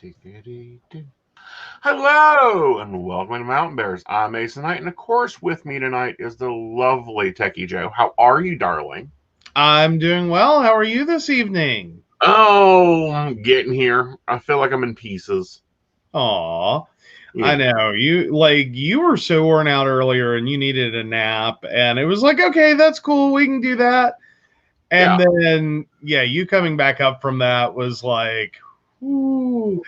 Tickety-doo. Hello and welcome to Mountain Bears. I'm Aeson Knight, and of course, with me tonight is the lovely Techy Joe. How are you, darling? I'm doing well. How are you this evening? Oh, I'm getting here. I feel like I'm in pieces. Aw, I Yeah, know you were so worn out earlier and you needed a nap, and it was like, okay, that's cool, we can do that. yeah. And then yeah, you coming back up from that was like, ooh,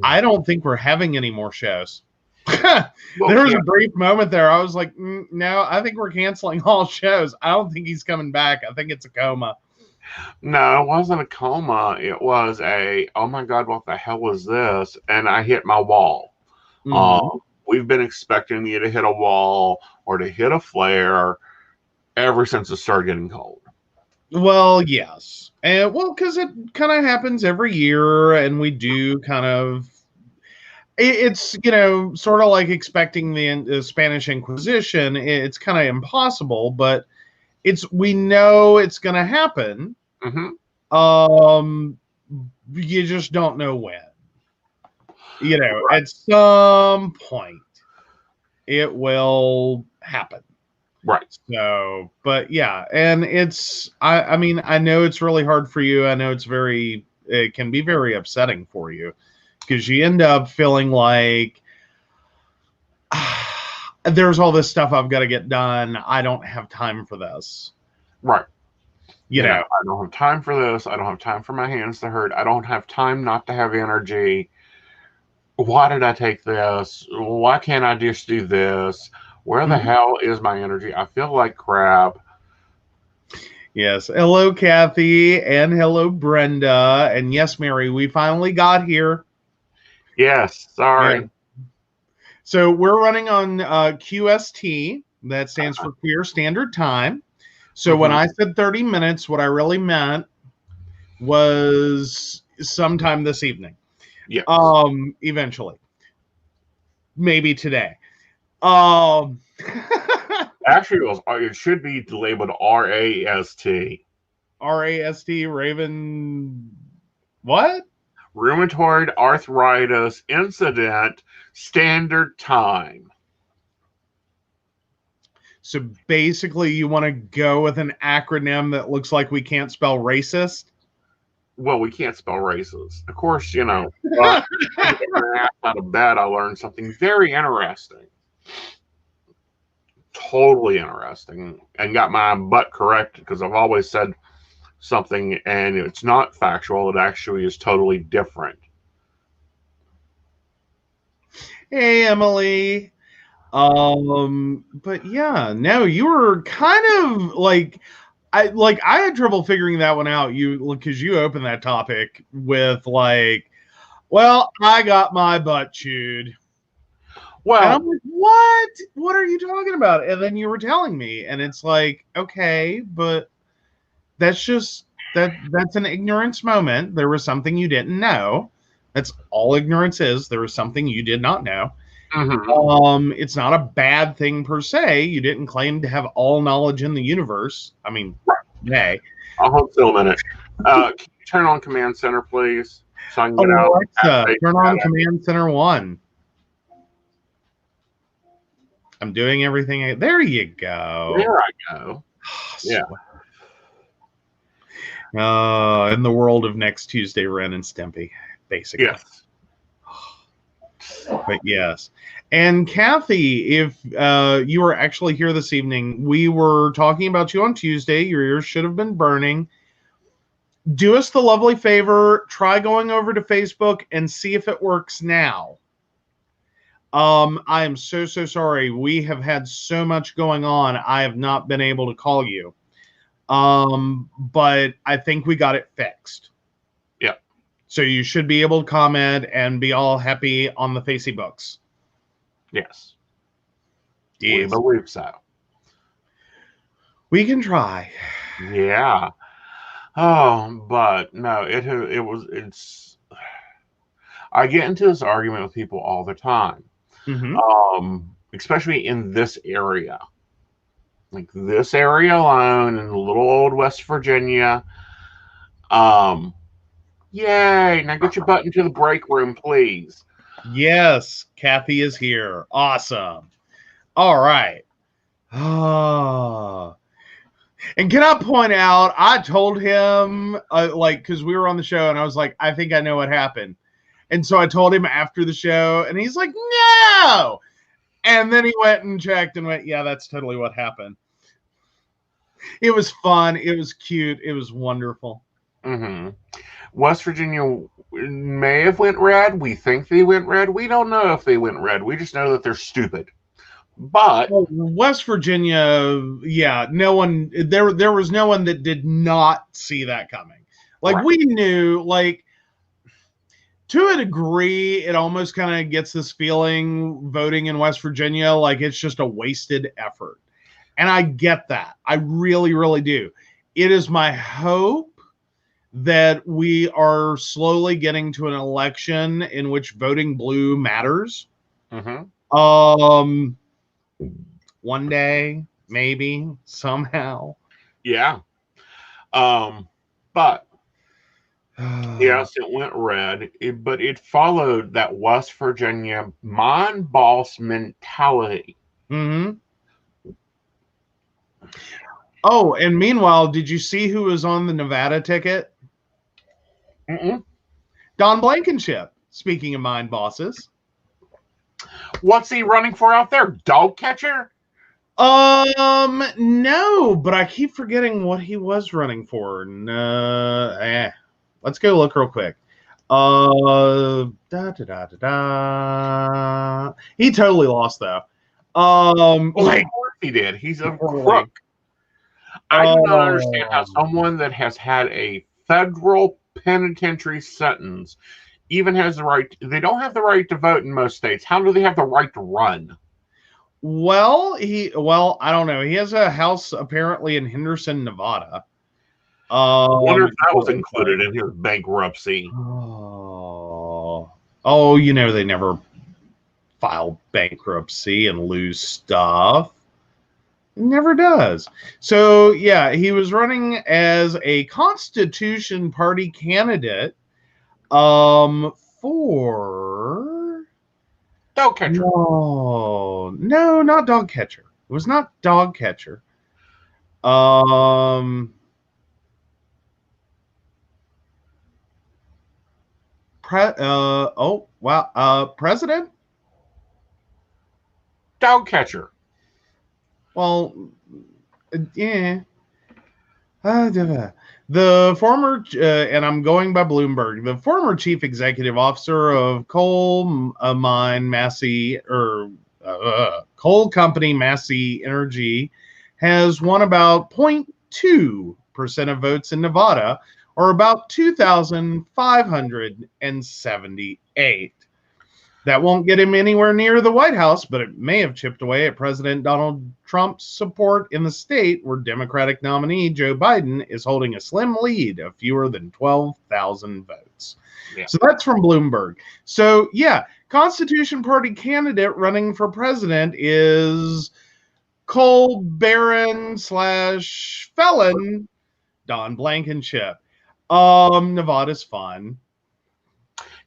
I don't think we're having any more shows. Well, There was yeah. a brief moment there. I was like, no, I think we're canceling all shows. I don't think he's coming back. I think it's a coma. No, it wasn't a coma. It was oh my God, what the hell was this? And I hit my wall. Mm-hmm. We've been expecting you to hit a wall or to hit a flare ever since it started getting cold. Well, yes. And well, because it kind of happens every year, and we do kind of. It's sort of like expecting the Spanish Inquisition. It's kind of impossible, but we know it's going to happen. Mm-hmm. Um, you just don't know when. Right. At some point, it will happen. Right. So, but yeah, and I mean, I know it's really hard for you. I know it can be very upsetting for you because you end up feeling like there's all this stuff I've got to get done. I don't have time for this. Right. You know, I don't have time for this. I don't have time for my hands to hurt. I don't have time not to have energy. Why did I take this? Why can't I just do this? Where the Mhm. hell is my energy? I feel like crap. Yes. Hello, Kathy, and hello, Brenda, and yes, Mary. We finally got here. Yes, Yeah. sorry. So we're running on QST. That stands for Queer Standard Time. So when Mm-hmm. I said 30 minutes, what I really meant was sometime this evening. Yes. Eventually. Maybe today. Um Actually, it should be labeled RAST. RAST Raven what? Rheumatoid Arthritis Incident Standard Time. So basically you want to go with an acronym that looks like we can't spell racist? Well, we can't spell races. Of course, but trying to get my ass out of bed, I learned something very interesting. Totally interesting. And got my butt corrected because I've always said something and it's not factual. It actually is totally different. Hey, Emily. But yeah, no, you were kind of I had trouble figuring that one out. You because you opened that topic with like, well, I got my butt chewed. And Well, I'm like, what? What are you talking about? And then you were telling me, and it's like, okay, but that's just that's an ignorance moment. There was something you didn't know. That's all ignorance is. There was something you did not know. mm-hmm. It's not a bad thing per se. You didn't claim to have all knowledge in the universe. I mean, nay. I'll hold still a minute. Can you turn on Command Center, please? So I can get out Alexa, at turn on Command Center 1. I'm doing everything. There you go. There I go. Yeah. In the world of next Tuesday, Ren and Stimpy, basically. Yes. But yes. And Kathy, if you were actually here this evening, we were talking about you on Tuesday. Your ears should have been burning. Do us the lovely favor, try going over to Facebook and see if it works now. I am so sorry. We have had so much going on. I have not been able to call you. But I think we got it fixed. Yeah. So you should be able to comment and be all happy on the Facebooks. Yes. Yes. We believe so. We can try. Yeah. Oh, but no, it's. I get into this argument with people all the time, especially in this area. Like this area alone in little old West Virginia, Yay! Now get your butt into the break room, please. Yes, Kathy is here. Awesome. All right. Ah. And can I point out, I told him, because we were on the show, and I was like, I think I know what happened. And so I told him after the show, and he's like, no. And then he went and checked and went, yeah, that's totally what happened. It was fun. It was cute. It was wonderful. Mm-hmm. West Virginia may have went red. We think they went red. We don't know if they went red. We just know that they're stupid. But West Virginia, yeah, no one there was no one that did not see that coming. Like right. We knew, like to a degree, it almost kind of gets this feeling voting in West Virginia like it's just a wasted effort. And I get that. I really, really do. It is my hope that we are slowly getting to an election in which voting blue matters. Mm-hmm. One day, maybe, somehow. Yeah. But yes, it went red, but it followed that West Virginia mind boss mentality. Mm-hmm. Oh, and meanwhile, did you see who was on the Nevada ticket? Mm-mm. Don Blankenship. Speaking of mind bosses. What's he running for out there? Dog catcher? No, but I keep forgetting what he was running for. Let's go look real quick. He totally lost though. Of course he did. He's a crook. I do not understand how someone that has had a federal penitentiary sentence even has the right. They don't have the right to vote in most states. How do they have the right to run? Well, I don't know. He has a house apparently in Henderson, Nevada. I wonder if that was included in his bankruptcy. Oh, they never file bankruptcy and lose stuff. It never does. So, yeah, he was running as a Constitution Party candidate for... Dog catcher. No, not dog catcher. It was not dog catcher. President? Dog catcher. Well, yeah. The former, and I'm going by Bloomberg, the former chief executive officer of coal company Massey Energy has won about 0.2% of votes in Nevada, or about 2,578. That won't get him anywhere near the White House, but it may have chipped away at President Donald Trump's support in the state where Democratic nominee Joe Biden is holding a slim lead of fewer than 12,000 votes. Yeah. So that's from Bloomberg. So, yeah, Constitution Party candidate running for president is coal baron / felon Don Blankenship. Nevada's fun.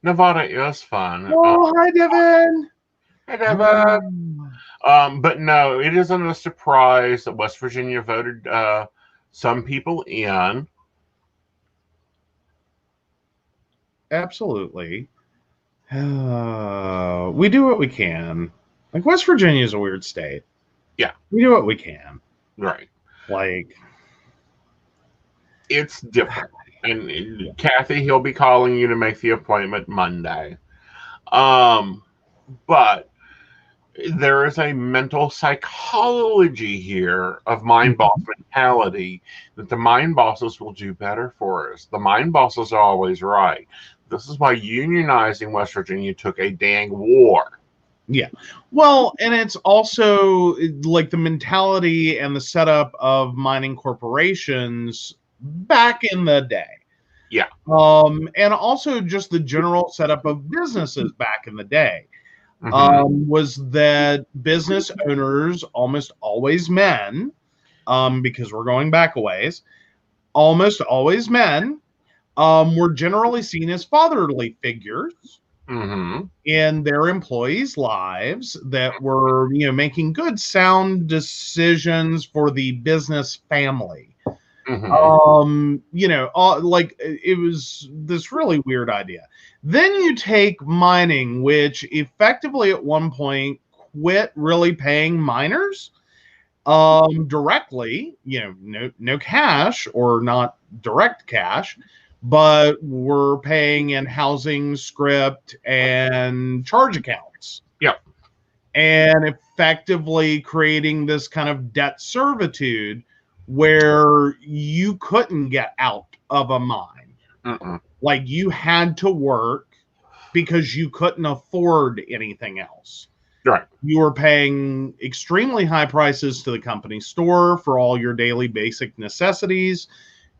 Nevada is fun. Oh, hi, Devin. Hi, Devin. But no, it isn't a surprise that West Virginia voted some people in. Absolutely. We do what we can. Like, West Virginia is a weird state. Yeah. We do what we can. Right. Like, it's different. And Kathy, he'll be calling you to make the appointment Monday. But there is a mental psychology here of mind boss mentality that the mind bosses will do better for us. The mind bosses are always right. This is why unionizing West Virginia took a dang war. Yeah. Well, and it's also like the mentality and the setup of mining corporations back in the day. Yeah. And also just the general setup of businesses back in the day. Was that business owners, almost always men, because we're going back a ways, almost always men, were generally seen as fatherly figures Mm-hmm. in their employees' lives that were, making good, sound decisions for the business family. Mm-hmm. Like it was this really weird idea. Then you take mining, which effectively at one point quit really paying miners directly, no cash or not direct cash, but we're paying in housing script and charge accounts, Yep. and effectively creating this kind of debt servitude where you couldn't get out of a mine. Mm-mm. Like you had to work because you couldn't afford anything else. Right. You were paying extremely high prices to the company store for all your daily basic necessities.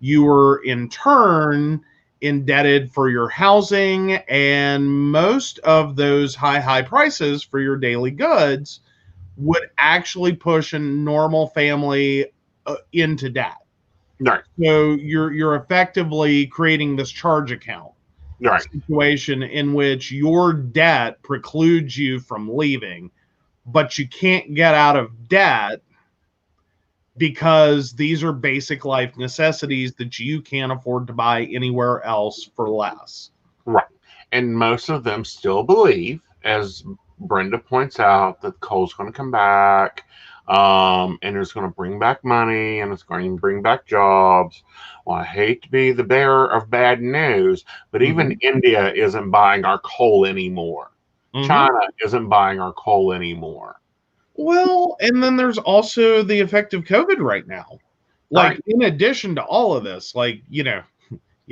You were in turn indebted for your housing, and most of those high prices for your daily goods would actually push a normal family into debt. Right. So you're effectively creating this charge account Right. situation in which your debt precludes you from leaving, but you can't get out of debt because these are basic life necessities that you can't afford to buy anywhere else for less. Right. And most of them still believe, as Brenda points out, that coal's going to come back, and it's going to bring back money, and it's going to bring back jobs. Well, I hate to be the bearer of bad news, but even India isn't buying our coal anymore. China isn't buying our coal anymore. Well, and then there's also the effect of COVID right now. Like, Right. in addition to all of this, like, you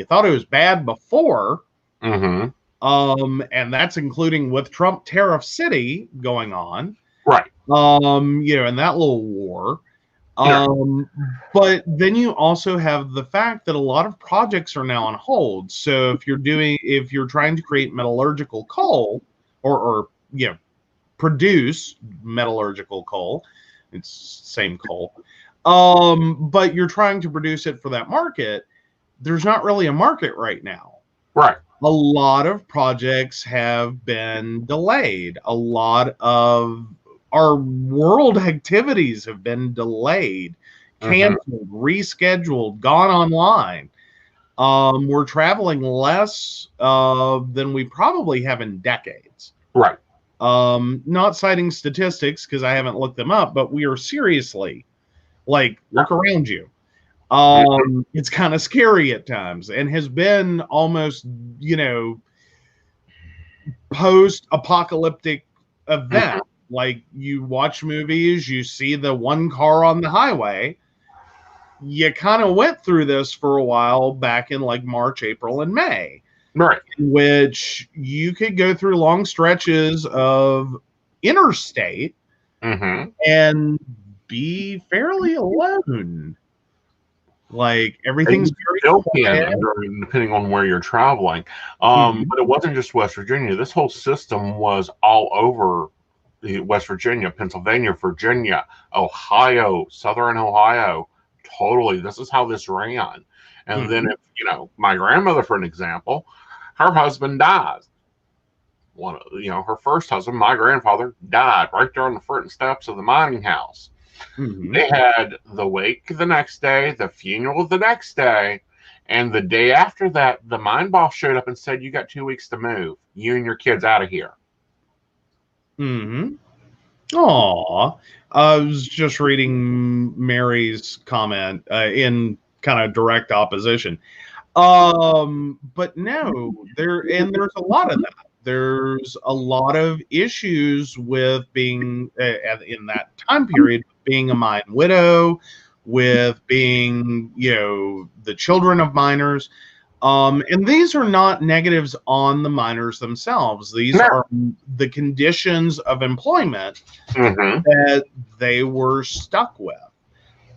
thought it was bad before, Mm-hmm. and that's including with Trump Tariff City going on, Right. in that little war. But then you also have the fact that a lot of projects are now on hold. So if you're trying to create metallurgical coal or produce metallurgical coal, it's same coal. But you're trying to produce it for that market, there's not really a market right now. Right. A lot of projects have been delayed. A lot of our world activities have been delayed, canceled, rescheduled, gone online. We're traveling less than we probably have in decades. Right. Not citing statistics because I haven't looked them up, but we are seriously look around you. It's kind of scary at times and has been almost, post-apocalyptic event. Like you watch movies, you see the one car on the highway. You kind of went through this for a while back in like March, April, and May. Right. In which you could go through long stretches of interstate and be fairly alone. Like everything's very quiet. Depending on where you're traveling. But it wasn't just West Virginia. This whole system was all over West Virginia, Pennsylvania, Virginia, Ohio, Southern Ohio. Totally. This is how this ran. And then if, my grandmother, for an example, her husband died. Her first husband, my grandfather, died right there on the front steps of the mining house. They had the wake the next day, the funeral the next day, and the day after that, the mine boss showed up and said, "You got 2 weeks to move. You and your kids out of here." Aw. I was just reading Mary's comment in kind of direct opposition. But no, there's a lot of that. There's a lot of issues with being in that time period, being a mine widow, with being, the children of miners. And these are not negatives on the miners themselves. These are the conditions of employment that they were stuck with.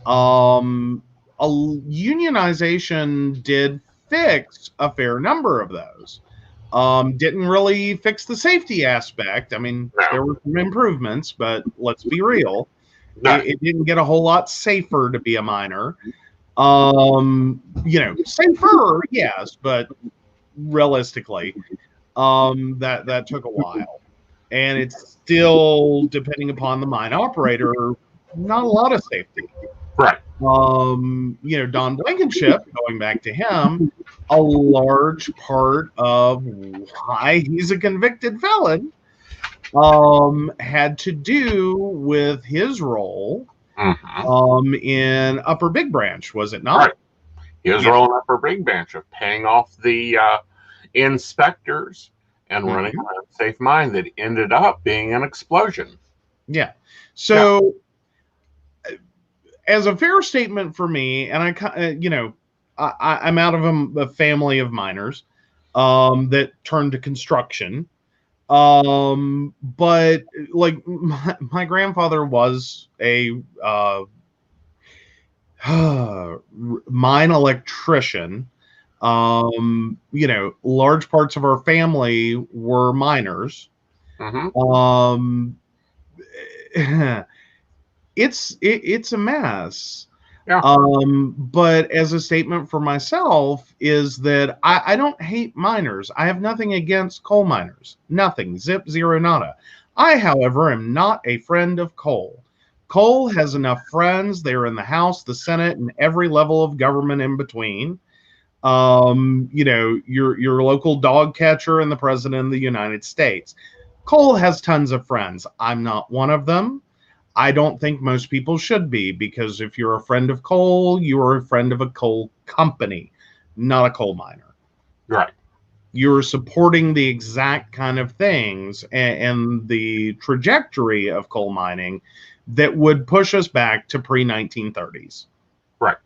Unionization did fix a fair number of those. Didn't really fix the safety aspect. I mean, there were some improvements, but let's be real. It didn't get a whole lot safer to be a miner. Safer, yes, but realistically, that took a while. And it's still, depending upon the mine operator, not a lot of safety. Right. Don Blankenship, going back to him, a large part of why he's a convicted felon had to do with his role in Upper Big Branch, was it not? Right. He was rolling up for Big Branch of paying off the inspectors and running an unsafe mine that ended up being an explosion. Yeah. So, as a fair statement for me, and I'm out of a family of miners that turned to construction. But like my grandfather was a mine electrician. Large parts of our family were miners. It's a mess. Yeah. But as a statement for myself is that I don't hate miners. I have nothing against coal miners. Nothing. Zip, zero, nada. I, however, am not a friend of coal. Coal has enough friends. They're in the House, the Senate, and every level of government in between. Your local dog catcher and the President of the United States. Coal has tons of friends. I'm not one of them. I don't think most people should be, because if you're a friend of coal, you are a friend of a coal company, not a coal miner. Right. You're supporting the exact kind of things and the trajectory of coal mining that would push us back to pre-1930s. Right.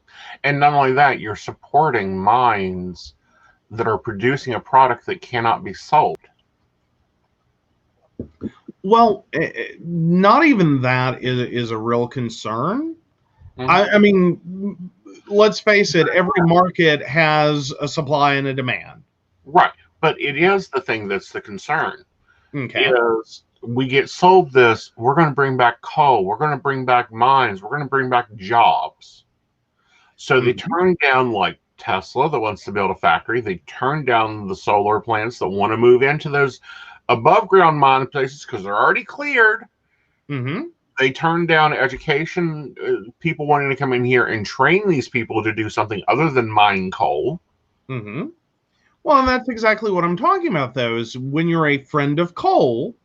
And not only that, you're supporting mines that are producing a product that cannot be sold. Well, not even that is a real concern. I mean, let's face it, every market has a supply and a demand. Right. But it is the thing that's the concern. Okay. Is we get sold this, we're going to bring back coal, we're going to bring back mines, we're going to bring back jobs. So they turn down, like Tesla that wants to build a factory. They turn down the solar plants that want to move into those above ground mine places because they're already cleared. They turn down education, people wanting to come in here and train these people to do something other than mine coal. Well, and that's exactly what I'm talking about, though, is when you're a friend of coal,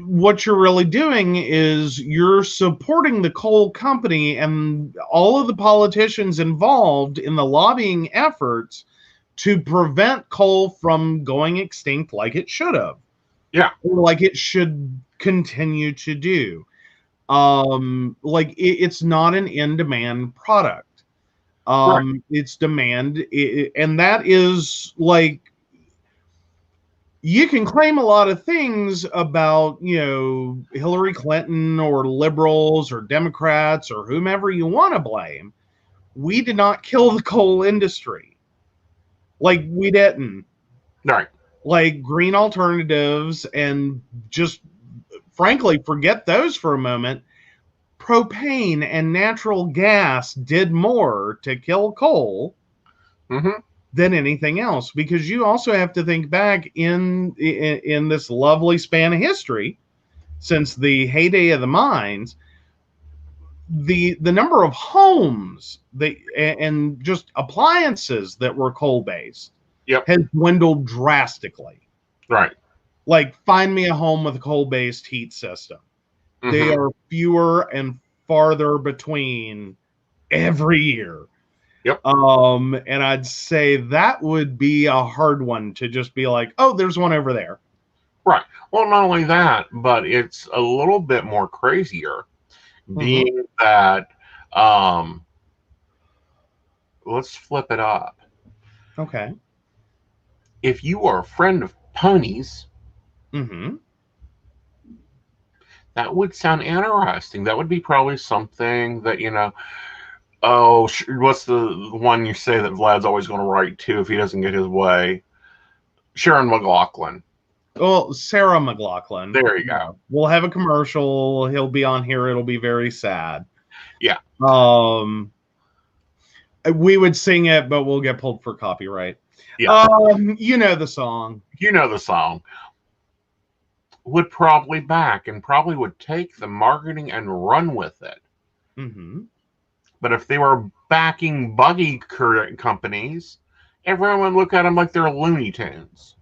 what you're really doing is you're supporting the coal company and all of the politicians involved in the lobbying efforts to prevent coal from going extinct like it should have. Yeah. Or like it should continue to do. It's not an in-demand product. It's demand. And that is like, you can claim a lot of things about, Hillary Clinton or liberals or Democrats or whomever you want to blame. We did not kill the coal industry. Like, we didn't. Right. Like, green alternatives, and just frankly, forget those for a moment. Propane and natural gas did more to kill coal than anything else, because you also have to think back in this lovely span of history since the heyday of the mines, the number of homes and just appliances that were coal based has dwindled drastically. Right. Like, find me a home with a coal based heat system. They are fewer and farther between every year. And I'd say that would be a hard one to just be like, oh, there's one over there. Right. Well, not only that, but it's a little bit more crazier, being that let's flip it up. Okay. If you are a friend of ponies, that would sound interesting. That would be probably something that, what's the one you say that Vlad's always going to write to if he doesn't get his way? Sharon McLaughlin. Well, Sarah McLaughlin. There you go. We'll have a commercial. He'll be on here. It'll be very sad. Yeah. We would sing it, but we'll get pulled for copyright. Yeah. You know the song. You know the song. Would probably back and probably would take the marketing and run with it. Mm-hmm. But if they were backing buggy companies, everyone would look at them like they're Looney Tunes.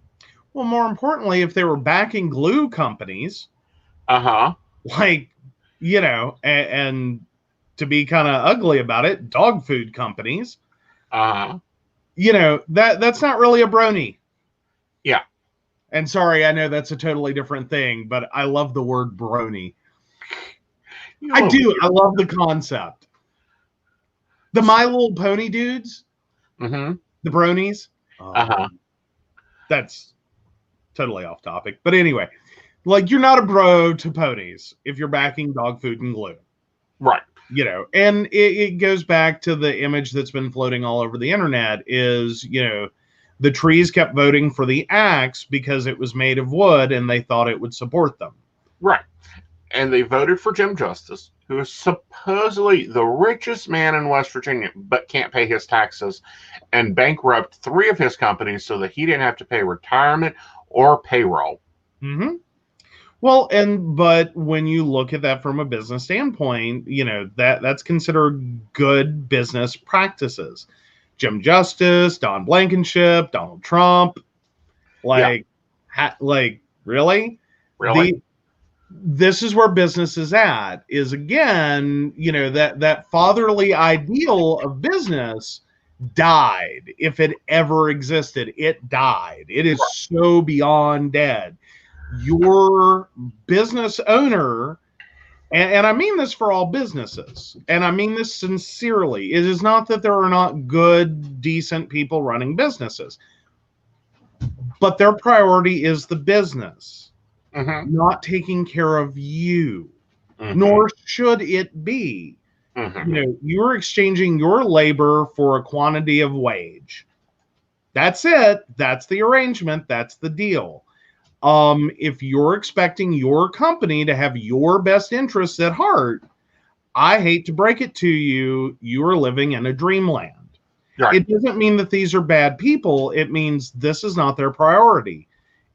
Well, more importantly, if they were backing glue companies, like, and to be kind of ugly about it, dog food companies, that's not really a brony. Yeah. And sorry, I know that's a totally different thing, but I love the word brony. I do. I love the concept. The My Little Pony dudes, the bronies. That's totally off topic. But anyway, like, you're not a bro to ponies if you're backing dog food and glue. Right. And it goes back to the image that's been floating all over the internet is, the trees kept voting for the axe because it was made of wood and they thought it would support them. Right. And they voted for Jim Justice, who is supposedly the richest man in West Virginia, but can't pay his taxes, and bankrupt 3 of his companies so that he didn't have to pay retirement or payroll. Mm-hmm. Well, but when you look at that from a business standpoint, that's considered good business practices. Jim Justice, Don Blankenship, Donald Trump, really? Really? This is where business is at, is again, that fatherly ideal of business died. If it ever existed, it died. It is so beyond dead. Your business owner, and I mean this for all businesses, and I mean this sincerely, it is not that there are not good, decent people running businesses, but their priority is the business, not taking care of you, nor should it be. You're exchanging your labor for a quantity of wage. That's it. That's the arrangement. That's the deal. If you're expecting your company to have your best interests at heart, I hate to break it to you, you are living in a dreamland. Right. It doesn't mean that these are bad people. It means this is not their priority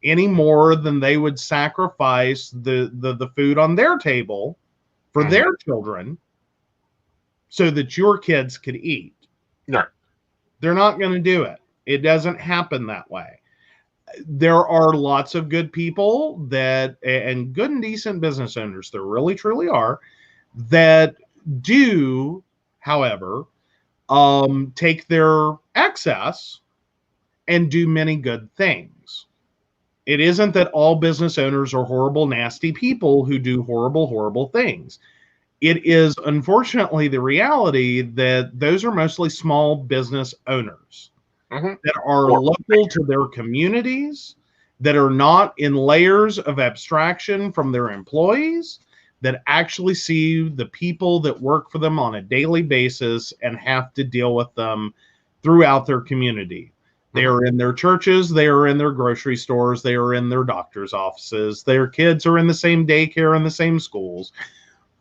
any more than they would sacrifice the food on their table for their children so that your kids could eat. Right. They're not going to do it. It doesn't happen that way. There are lots of good people and good and decent business owners, there really truly are, that do, however, take their excess and do many good things. It isn't that all business owners are horrible, nasty people who do horrible, horrible things. It is unfortunately the reality that those are mostly small business owners that are local to their communities, that are not in layers of abstraction from their employees, that actually see the people that work for them on a daily basis and have to deal with them throughout their community. They are in their churches, they are in their grocery stores, they are in their doctor's offices, their kids are in the same daycare and the same schools.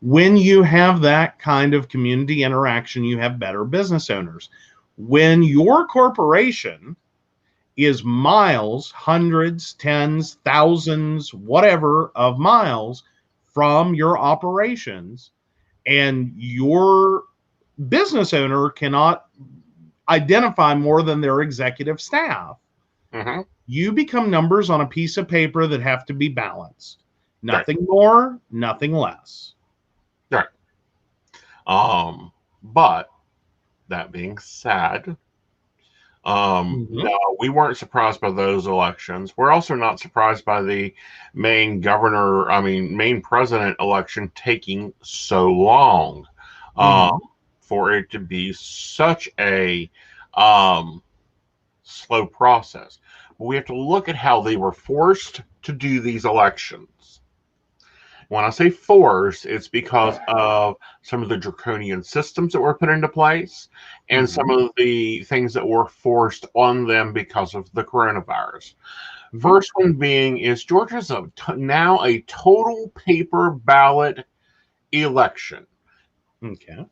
When you have that kind of community interaction, you have better business owners. When your corporation is miles, hundreds, tens, thousands, whatever of miles from your operations, and your business owner cannot identify more than their executive staff, you become numbers on a piece of paper that have to be balanced. Nothing more, nothing less. Right. But that being said, no, we weren't surprised by those elections. We're also not surprised by the main president election taking so long for it to be such a slow process. But we have to look at how they were forced to do these elections. When I say forced, it's because of some of the draconian systems that were put into place and some of the things that were forced on them because of the coronavirus. First one being is Georgia's now a total paper ballot election. Okay.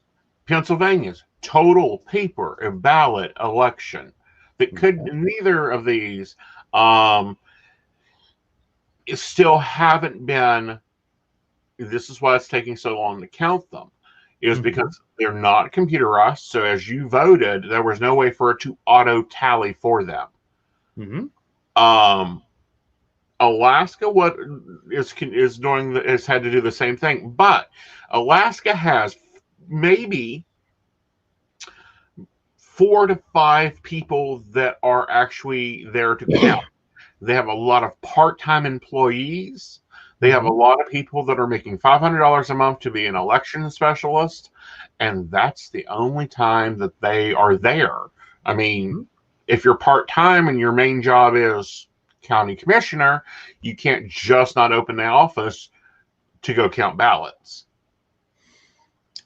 Pennsylvania's total paper, a ballot election that could neither of these still haven't been. This is why it's taking so long to count them, is because they're not computerized. So as you voted, there was no way for it to auto tally for them. Alaska is doing has had to do the same thing, but Alaska has maybe 4 to 5 people that are actually there to count. They have a lot of part-time employees. They have a lot of people that are making $500 a month to be an election specialist, and that's the only time that they are there. I mean, if you're part-time and your main job is county commissioner, you can't just not open the office to go count ballots.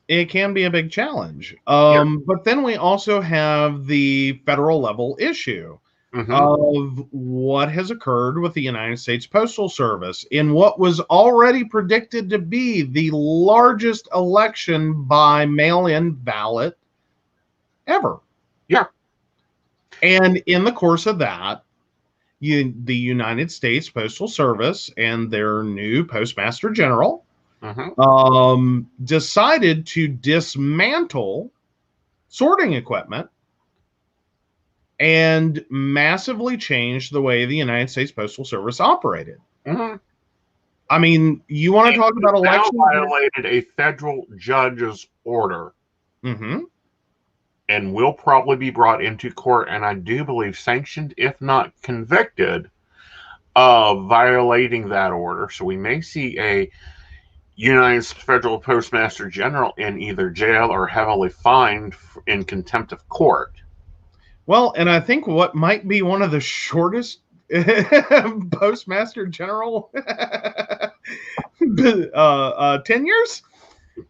It can be a big challenge. But then we also have the federal level issue of what has occurred with the United States Postal Service in what was already predicted to be the largest election by mail-in ballot ever. Yeah. And in the course of that, the United States Postal Service and their new Postmaster General decided to dismantle sorting equipment and massively change the way the United States Postal Service operated. I mean, you want to talk about election? Violated a federal judge's order, and will probably be brought into court, and I do believe sanctioned, if not convicted, of violating that order. So we may see a United Federal Postmaster General in either jail or heavily fined in contempt of court. Well, and I think what might be one of the shortest Postmaster General tenures,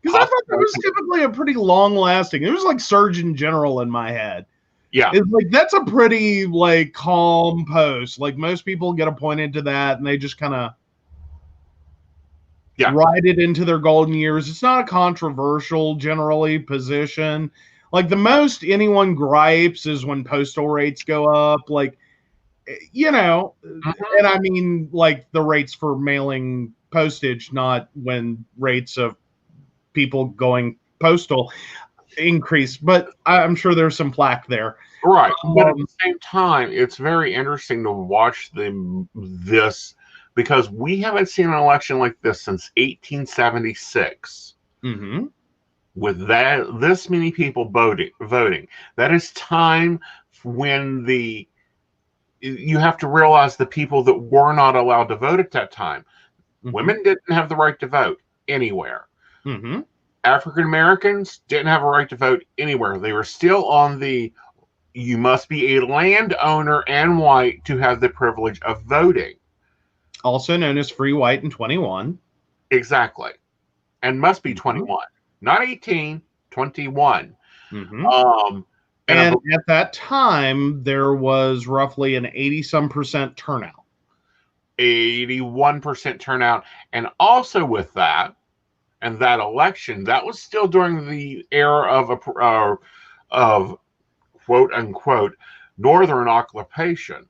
because I thought that was typically a pretty long-lasting. It was like Surgeon General in my head. Yeah, it's like that's a pretty like calm post. Like most people get appointed to that, and they just kind of ride it into their golden years. It's not a controversial generally position. Like the most anyone gripes is when postal rates go up, like, you know, and I mean like the rates for mailing postage, not when rates of people going postal increase. But I'm sure there's some flack there. Right. But at the same time, it's very interesting to watch this because we haven't seen an election like this since 1876. With this many people voting, that is time when you have to realize the people that were not allowed to vote at that time. Women didn't have the right to vote anywhere. African Americans didn't have a right to vote anywhere. They were still on you must be a landowner and white to have the privilege of voting. Also known as free, white, and 21. Exactly. And must be 21. Not 18, 21. And at that time, there was roughly an 80-some% turnout. 81% turnout. And also with that, and that election, that was still during the era of quote-unquote Northern occupation.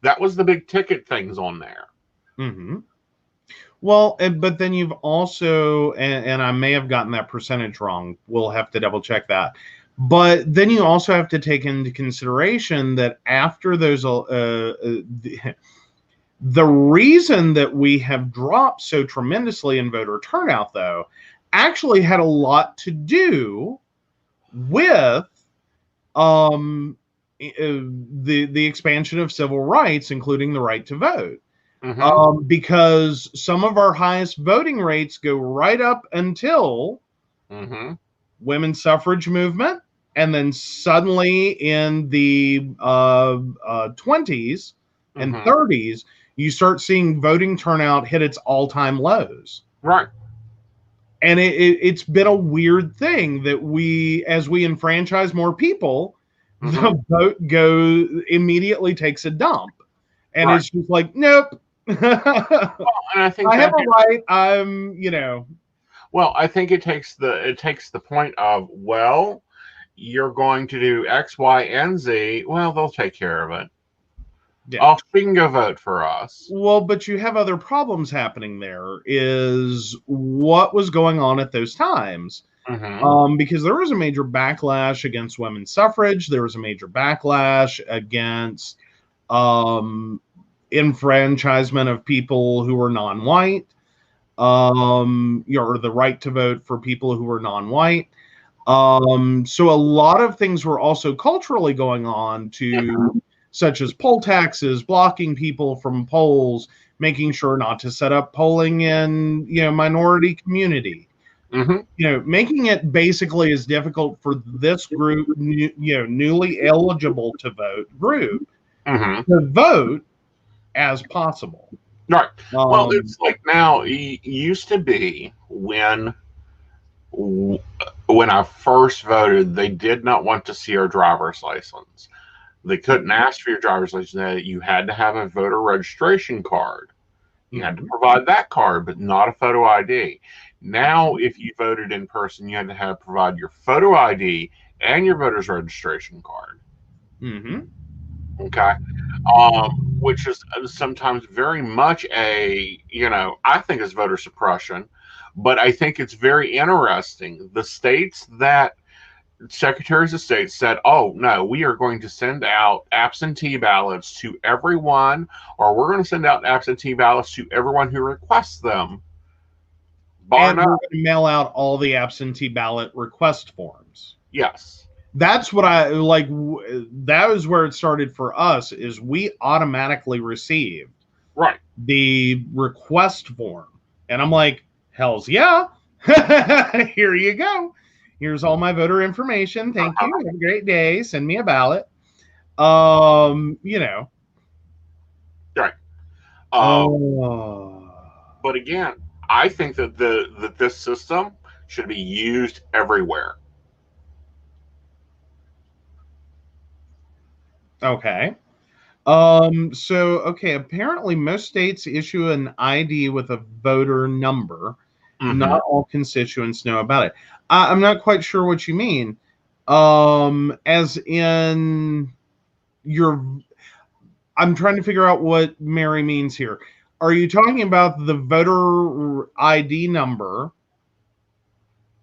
That was the big ticket things on there. Well, but then you've also, and I may have gotten that percentage wrong. We'll have to double check that. But then you also have to take into consideration that after those, the reason that we have dropped so tremendously in voter turnout, though, actually had a lot to do with the expansion of civil rights, including the right to vote. Because some of our highest voting rates go right up until women's suffrage movement, and then suddenly in the 20s and 30s, you start seeing voting turnout hit its all-time lows. Right. And it's been a weird thing that as we enfranchise more people, the vote immediately takes a dump. And it's just like, nope. Well, and I think I have a right. I'm, Well, I think it takes the point of, well, you're going to do X, Y, and Z, well, they'll take care of it. Yeah. Oh, she can go vote for us. Well, but you have other problems happening there, is what was going on at those times. Because there was a major backlash against women's suffrage. There was a major backlash against enfranchisement of people who were non-white, or the right to vote for people who were non-white. So a lot of things were also culturally going on such as poll taxes, blocking people from polls, making sure not to set up polling in, minority community. Making it basically as difficult for this group, newly eligible to vote group, to vote as possible. Right. Well, it's like now, it used to be when I first voted, they did not want to see our driver's license. They couldn't ask for your driver's license. You had to have a voter registration card. You had to provide that card, but not a photo ID. Now, if you voted in person, you had to provide your photo ID and your voter's registration card. Okay. Which is sometimes very much I think it's voter suppression, but I think it's very interesting. The states that secretaries of state said, oh, no, we are going to send out absentee ballots to everyone, or we're going to send out absentee ballots to everyone who requests them. And we're going to mail out all the absentee ballot request forms. Yes. That's what I like. That was where it started for us, is we automatically received the request form. And I'm like, hells yeah. Here you go. Here's all my voter information. Thank you. Have a great day. Send me a ballot. Right. But again, I think that this system should be used everywhere. Okay. Apparently most states issue an ID with a voter number. Not all constituents know about it. I'm not quite sure what you mean. As in I'm trying to figure out what Mary means here. Are you talking about the voter ID number?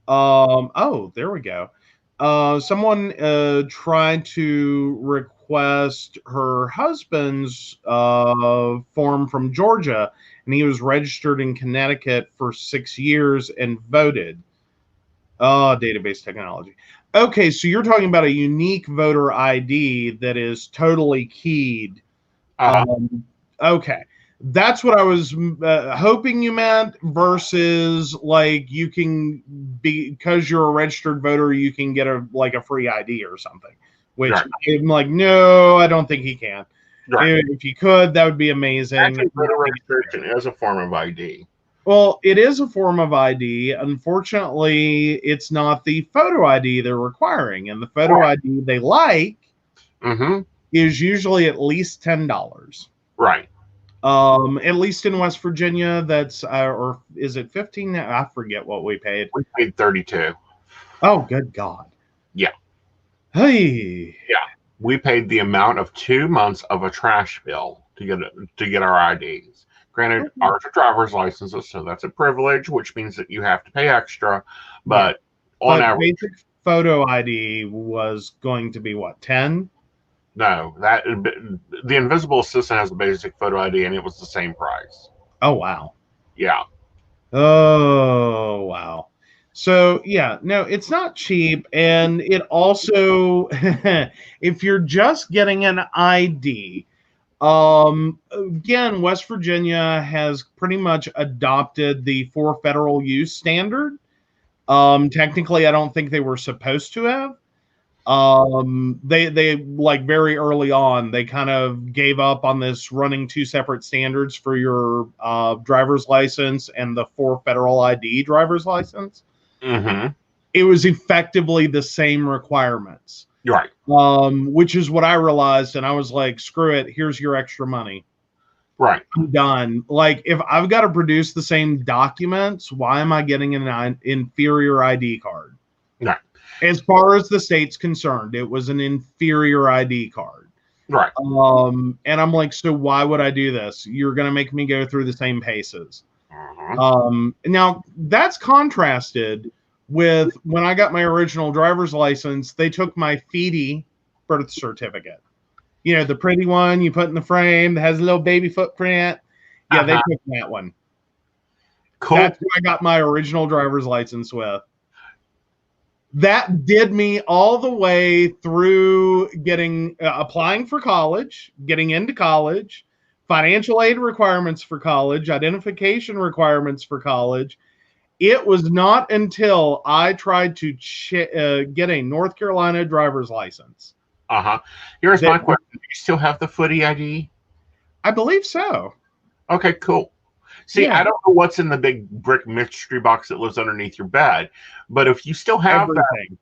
Oh, there we go. Someone tried to request her husband's form from Georgia, and he was registered in Connecticut for 6 years and voted. Database technology. Okay, so you're talking about a unique voter ID that is totally keyed. Okay. That's what I was hoping you meant, versus like you can be, because you're a registered voter, you can get a free ID or something, which I'm like, no, I don't think he can. If you could, that would be amazing. Actually, voter registration is a form of ID. Well, it is a form of ID. Unfortunately, it's not the photo ID they're requiring, and the photo ID they like is usually at least $10. Right. At least in West Virginia, that's or is it 15? I forget what we paid. We paid $32. Oh, good God. Yeah. Hey. Yeah. We paid the amount of 2 months of a trash bill to get our IDs. Granted, ours are driver's licenses, so that's a privilege, which means that you have to pay extra. But on average, basic photo ID was going to be what, 10? No, the Invisible Assistant has a basic photo ID, and it was the same price. Oh wow. Yeah. Oh wow. So yeah, no, it's not cheap, and it also, if you're just getting an ID, again, West Virginia has pretty much adopted the for federal use standard. Technically, I don't think they were supposed to have. They like very early on, they kind of gave up on this running two separate standards for your driver's license and the for federal ID driver's license. It was effectively the same requirements. Right. Which is what I realized, and I was like, screw it, here's your extra money. Right. I'm done. Like, if I've got to produce the same documents, why am I getting an inferior ID card? Right. As far as the state's concerned, it was an inferior ID card. Right. And I'm like, so why would I do this? You're going to make me go through the same paces. Now, that's contrasted with when I got my original driver's license, they took my FEDI birth certificate. You know, the pretty one you put in the frame that has a little baby footprint. Yeah, they took that one. Cool. That's what I got my original driver's license with. That did me all the way through getting applying for college, getting into college, financial aid requirements for college, identification requirements for college. It was not until I tried to get a North Carolina driver's license. Here's my question. Do you still have the footy ID? I believe so. Okay, cool. See, I don't know what's in the big brick mystery box that lives underneath your bed, but if you still have everything,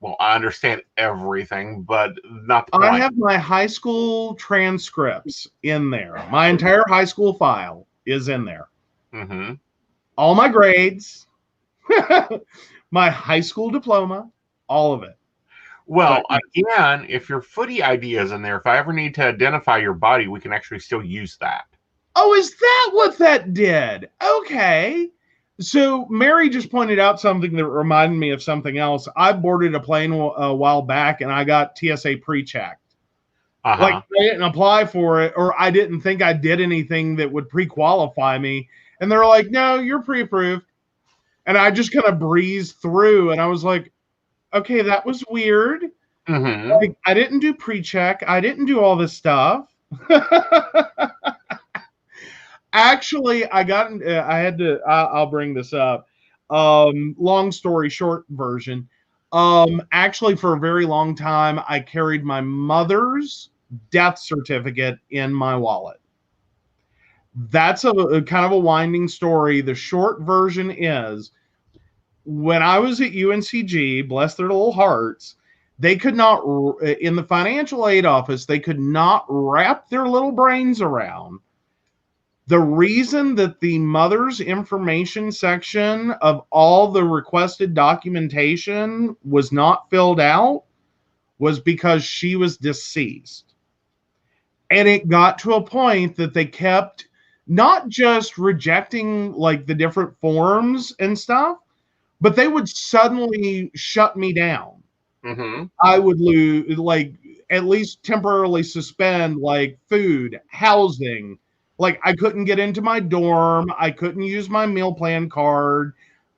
well, I understand everything, but not the point. I have my high school transcripts in there. My entire high school file is in there. All my grades, my high school diploma, all of it. Well, again, if your footy ID is in there, if I ever need to identify your body, we can actually still use that. Oh, is that what that did? Okay. So Mary just pointed out something that reminded me of something else. I boarded a plane a while back, and I got TSA pre-checked. Like, I didn't apply for it, or I didn't think I did anything that would pre-qualify me. And they're like, no, you're pre-approved. And I just kind of breezed through, and I was like, okay, that was weird. Like, I didn't do pre-check. I didn't do all this stuff. Actually, I'll bring this up. Long story short version. Actually, for a very long time, I carried my mother's death certificate in my wallet. That's a kind of a winding story. The short version is, when I was at UNCG, bless their little hearts, they could not, in the financial aid office, they could not wrap their little brains around the reason that the mother's information section of all the requested documentation was not filled out was because she was deceased. And it got to a point that they kept not just rejecting like the different forms and stuff, but they would suddenly shut me down. I would lose, like, at least temporarily suspend, like, food, housing. Like, I couldn't get into my dorm. I couldn't use my meal plan card.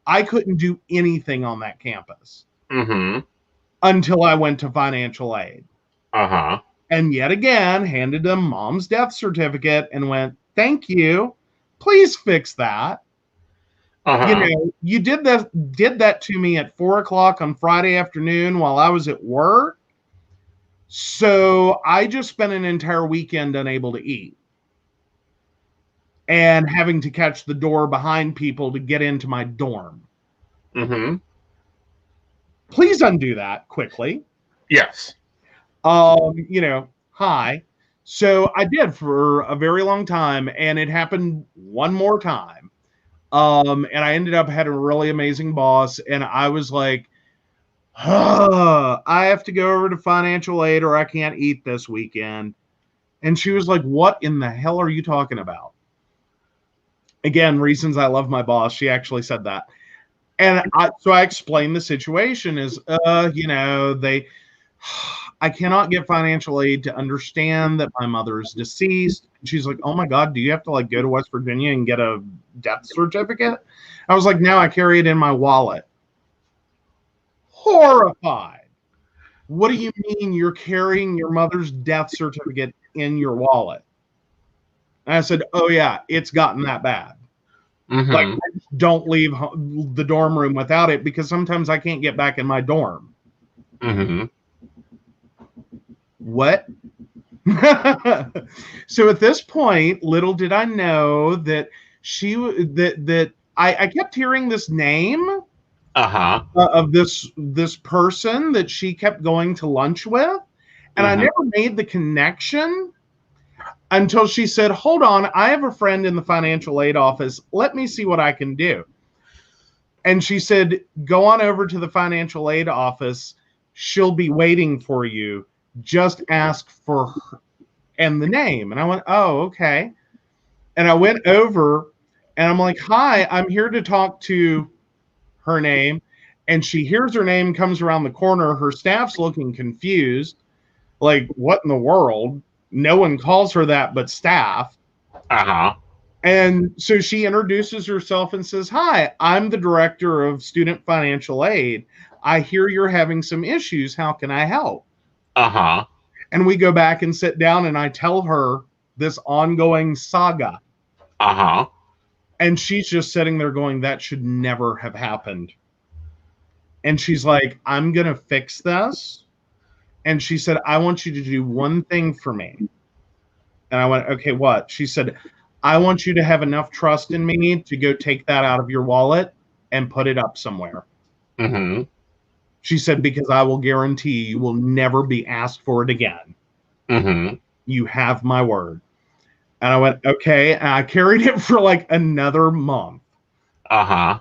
I couldn't do anything on that campus until I went to financial aid. And yet again, handed them mom's death certificate and went, thank you. Please fix that. You know, you did that to me at 4:00 on Friday afternoon while I was at work. So I just spent an entire weekend unable to eat and having to catch the door behind people to get into my dorm. Please undo that quickly. Yes. You know, hi. So I did for a very long time, and it happened one more time. And I ended up having a really amazing boss, and I was like, I have to go over to financial aid or I can't eat this weekend. And she was like, what in the hell are you talking about? Again, reasons I love my boss. She actually said that. And so I explained the situation is, you know, I cannot get financial aid to understand that my mother is deceased. And she's like, oh my God, do you have to like go to West Virginia and get a death certificate? I was like, no, I carry it in my wallet. Horrified. What do you mean you're carrying your mother's death certificate in your wallet? And I said, oh yeah, it's gotten that bad. Like, don't leave the dorm room without it because sometimes I can't get back in my dorm. What? So at this point, little did I know that I kept hearing this name of this person that she kept going to lunch with, and I never made the connection until she said, hold on, I have a friend in the financial aid office. Let me see what I can do. And she said, go on over to the financial aid office. She'll be waiting for you. Just ask for her and the name. And I went, oh, okay. And I went over and I'm like, hi, I'm here to talk to her name. And she hears her name, comes around the corner. Her staff's looking confused. Like, what in the world? No one calls her that but staff. Uh-huh. And so she introduces herself and says, hi, I'm the director of student financial aid. I hear you're having some issues. How can I help? Uh-huh. And we go back and sit down and I tell her this ongoing saga. Uh-huh. And she's just sitting there going, that should never have happened. And she's like, I'm going to fix this. And she said, I want you to do one thing for me. And I went, okay, what? She said, I want you to have enough trust in me to go take that out of your wallet and put it up somewhere. Mm-hmm. She said, because I will guarantee you will never be asked for it again. Mm-hmm. You have my word. And I went, okay. And I carried it for like another month. Uh-huh.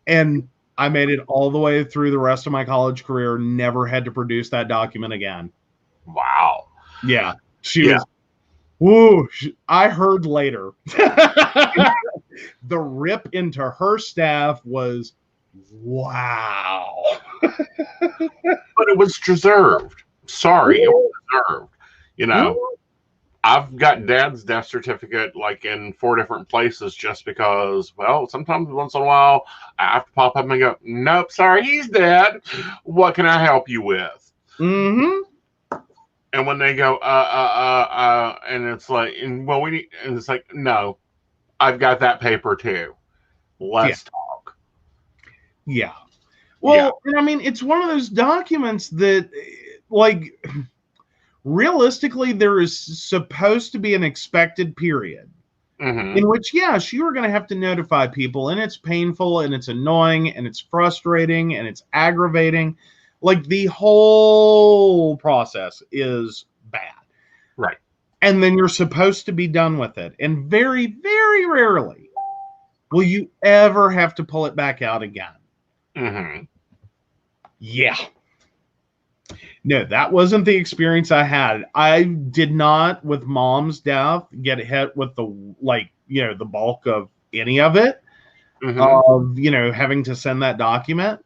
And I made it all the way through the rest of my college career, never had to produce that document again. Wow. Yeah. She was, woo. I heard later. The rip into her staff was, wow. But it was deserved. Sorry, it was deserved. You know, I've got Dad's death certificate like in 4 different places just because, well, sometimes once in a while I have to pop up and go, nope, sorry, he's dead. What can I help you with? Mm-hmm. And when they go, and it's like, and it's like, no, I've got that paper too. Let's talk. Yeah. Well, and I mean, it's one of those documents that, like, realistically, there is supposed to be an expected period in which, yes, you are going to have to notify people, and it's painful, and it's annoying, and it's frustrating, and it's aggravating. Like, the whole process is bad. Right. And then you're supposed to be done with it. And very, very rarely will you ever have to pull it back out again. Mm-hmm. Yeah. No, that wasn't the experience I had. I did not, with Mom's death, get hit with the, like, you know, the bulk of any of it, of, you know, having to send that document,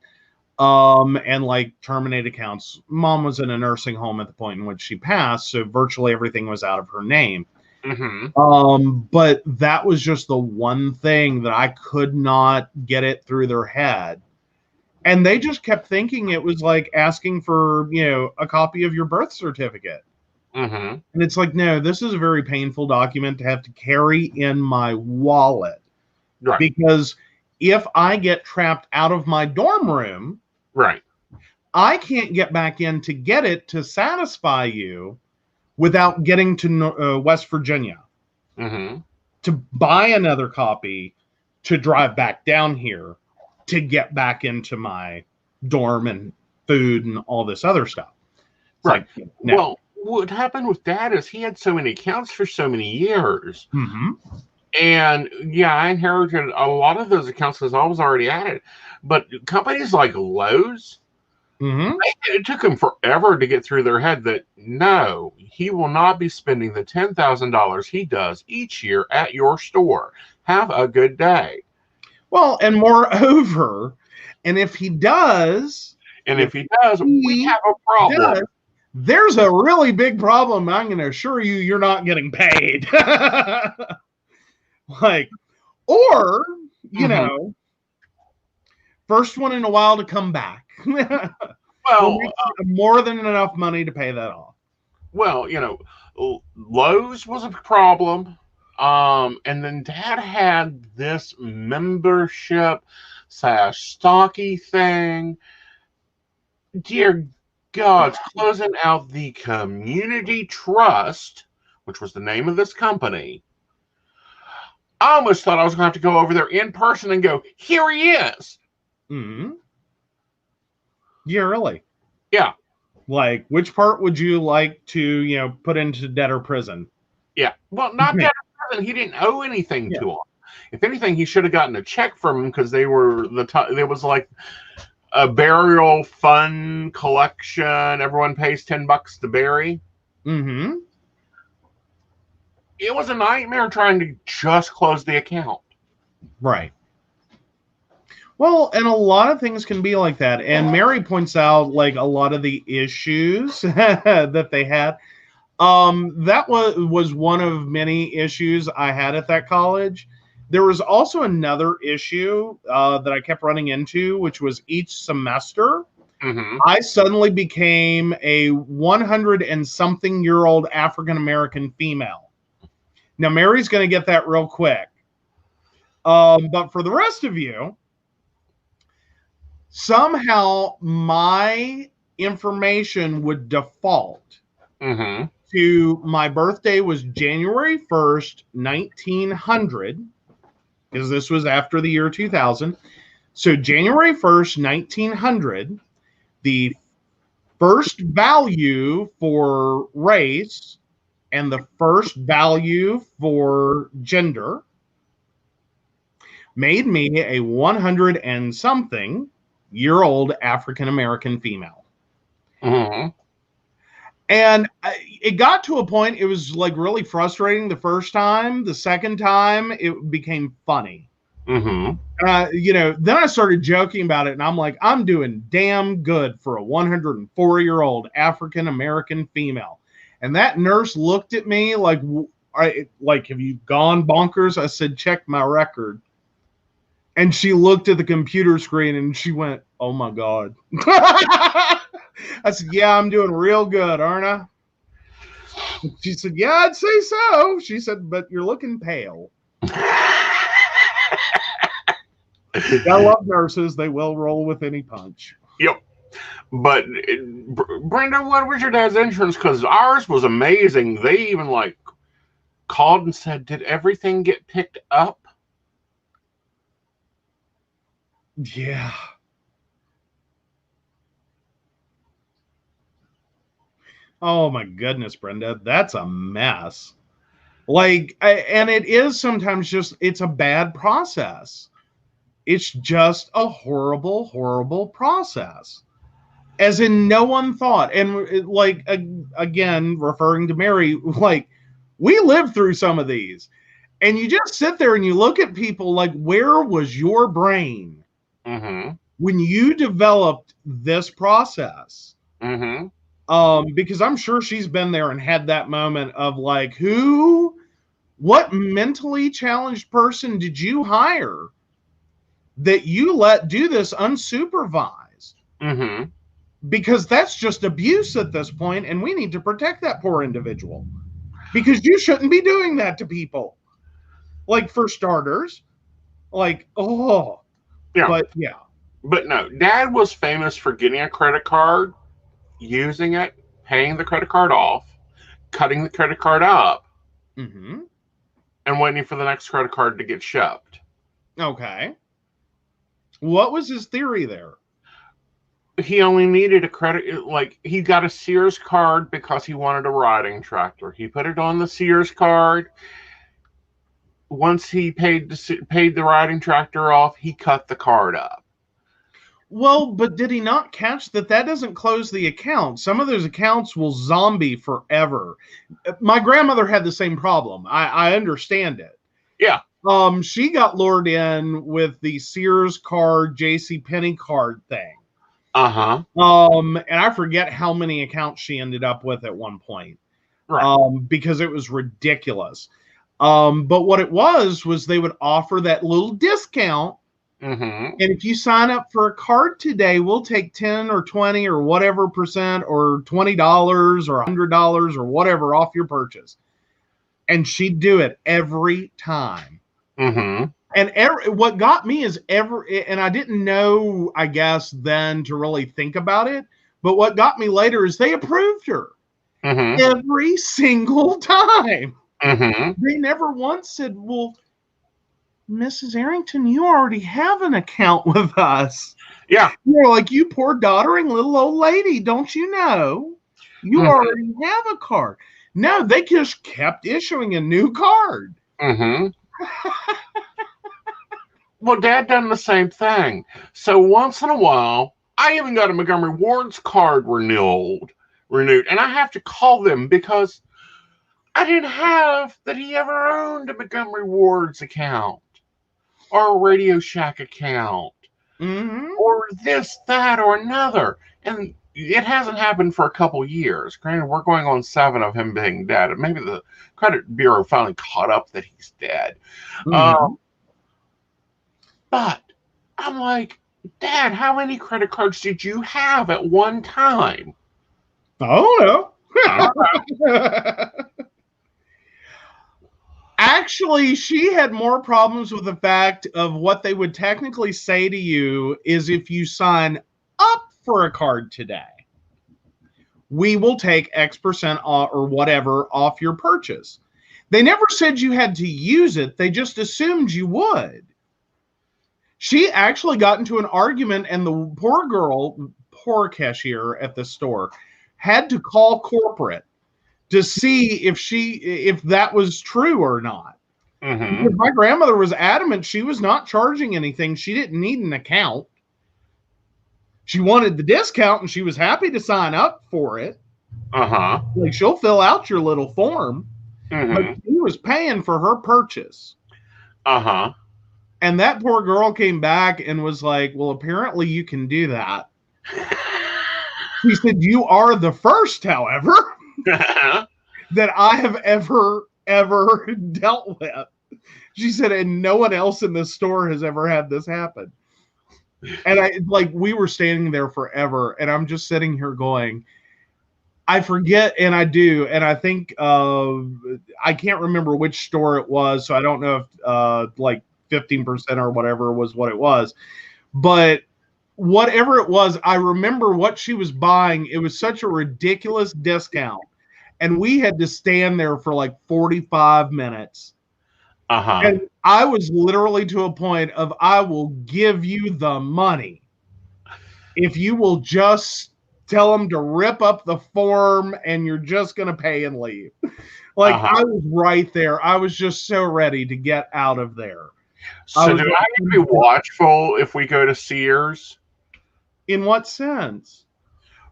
and like terminate accounts. Mom was in a nursing home at the point in which she passed, so virtually everything was out of her name. But that was just the one thing that I could not get it through their head. And they just kept thinking it was like asking for, you know, a copy of your birth certificate. And it's like, no, this is a very painful document to have to carry in my wallet. Right. Because if I get trapped out of my dorm room, right, I can't get back in to get it to satisfy you without getting to West Virginia to buy another copy to drive back down here to get back into my dorm and food and all this other stuff. It's right. Like, no. Well, what happened with Dad is he had so many accounts for so many years. And yeah, I inherited a lot of those accounts because I was already at it. But companies like Lowe's, it took them forever to get through their head that no, he will not be spending the $10,000 he does each year at your store. Have a good day. Well, and moreover, and if he does, we have a problem. There's a really big problem. I'm going to assure you, you're not getting paid. Like, or, you know, first one in a while to come back. Well, more than enough money to pay that off. Well, you know, Lowe's was a problem. And then Dad had this membership / stocky thing. Dear God, closing out the Community Trust, which was the name of this company. I almost thought I was going to have to go over there in person and go, here he is. Yeah, really? Yeah. Like, which part would you like to, you know, put into debtor prison? Yeah. Well, not debtor prison. He didn't owe anything to him. If anything, he should have gotten a check from him because they were it was like a burial fund collection. Everyone pays $10 to bury. Mm-hmm. It was a nightmare trying to just close the account. Right. Well, and a lot of things can be like that. And Mary points out like a lot of the issues that they had. That was one of many issues I had at that college. There was also another issue that I kept running into, which was each semester, I suddenly became a 100 and something year old African American female. Now, Mary's going to get that real quick. But for the rest of you, somehow my information would default to my birthday was January 1st, 1900, because this was after the year 2000. So January 1st, 1900, the first value for race and the first value for gender made me a 100 and something year old African American female. And it got to a point, it was like really frustrating the first time. The second time, it became funny. Then I started joking about it, and I'm like, I'm doing damn good for a 104-year-old African American female. And that nurse looked at me like, have you gone bonkers? I said, check my record. And she looked at the computer screen and she went, oh my God. I said, yeah, I'm doing real good, aren't I? She said, yeah, I'd say so. She said, but you're looking pale. I love nurses. They will roll with any punch. Yep. But Brenda, what was your dad's insurance? Because ours was amazing. They even like called and said, did everything get picked up? Yeah. Oh my goodness, Brenda, that's a mess. And it is sometimes just, it's a bad process. It's just a horrible, horrible process. As in, no one thought. And like, again, referring to Mary, like, we lived through some of these. And you just sit there and you look at people like, where was your brain when you developed this process? Because I'm sure she's been there and had that moment of like, what mentally challenged person did you hire that you let do this unsupervised? Because that's just abuse at this point, and we need to protect that poor individual because you shouldn't be doing that to people. Like, for starters, like, but no, Dad was famous for getting a credit card, using it, paying the credit card off, cutting the credit card up, and waiting for the next credit card to get shoved. Okay. What was his theory there? He only needed a credit, like he got a Sears card because he wanted a riding tractor. He put it on the Sears card. Once he paid the riding tractor off, he cut the card up. Well, but did he not catch that doesn't close the account? Some of those accounts will zombie forever. My grandmother had the same problem. I understand it. Yeah. She got lured in with the Sears card, JCPenney card thing. And I forget how many accounts she ended up with at one point. Right. Because it was ridiculous. But what it was they would offer that little discount. And if you sign up for a card today, we'll take 10 or 20 or whatever percent or $20 or $100 or whatever off your purchase. And she'd do it every time. And what got me is and I didn't know, I guess, then to really think about it. But what got me later is they approved her every single time. They never once said, well, Mrs. Arrington, you already have an account with us. Yeah. You're like, you poor doddering little old lady. Don't you know? You already have a card. No, they just kept issuing a new card. Well, Dad done the same thing. So once in a while, I even got a Montgomery Ward's card renewed, and I have to call them because I didn't have that he ever owned a Montgomery Ward's account or a Radio Shack account or this, that, or another. And it hasn't happened for a couple years. Granted, we're going on 7 of him being dead. Maybe the credit bureau finally caught up that he's dead. But I'm like, Dad, how many credit cards did you have at one time? Oh, no. Actually, she had more problems with the fact of what they would technically say to you is if you sign up for a card today, we will take X% off or whatever off your purchase. They never said you had to use it. They just assumed you would. She actually got into an argument, and the poor cashier at the store, had to call corporate to see if that was true or not. Because my grandmother was adamant she was not charging anything. She didn't need an account. She wanted the discount, and she was happy to sign up for it. Like, she'll fill out your little form, but she was paying for her purchase. And that poor girl came back and was like, well, apparently you can do that. She said, you are the first, however, that I have ever dealt with. She said, and no one else in the store has ever had this happen. And we were standing there forever, and I'm just sitting here going, I forget, and I do, and I think I can't remember which store it was, so I don't know if 15% or whatever was what it was, but whatever it was, I remember what she was buying. It was such a ridiculous discount, and we had to stand there for 45 minutes. And I was literally to a point of, I will give you the money if you will just tell them to rip up the form and you're just going to pay and leave. I was right there. I was just so ready to get out of there. So do I have to be watchful if we go to Sears? In what sense?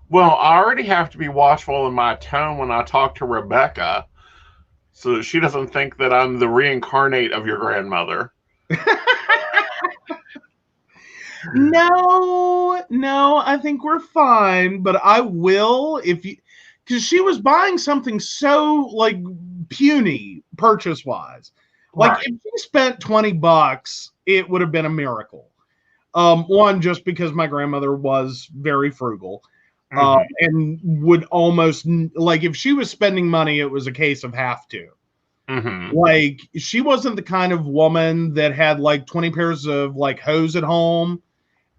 Well, I already have to be watchful in my tone when I talk to Rebecca, so that she doesn't think that I'm the reincarnate of your grandmother. No, I think we're fine, but I will because she was buying something so puny purchase-wise. Right. If she spent $20, it would have been a miracle. One, just because my grandmother was very frugal. And would almost if she was spending money, it was a case of have to. She wasn't the kind of woman that had 20 pairs of hose at home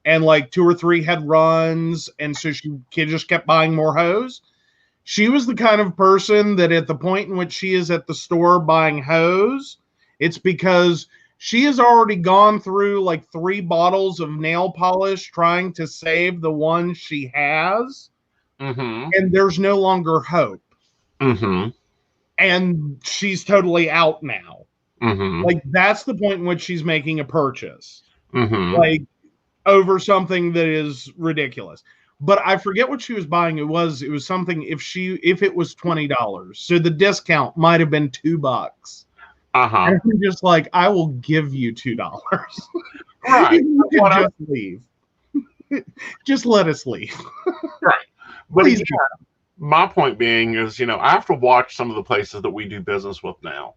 and 2 or 3 had runs, and so she just kept buying more hose. She was the kind of person that at the point in which she is at the store buying hose, it's because she has already gone through 3 bottles of nail polish trying to save the one she has. And there's no longer hope. And she's totally out now. That's the point in which she's making a purchase. Over something that is ridiculous. But I forget what she was buying. It was something, if it was $20. So the discount might have been $2. And I'm just I will give you $2. Right. You can just leave. Just let us leave. Right. But again, my point being is, I have to watch some of the places that we do business with now.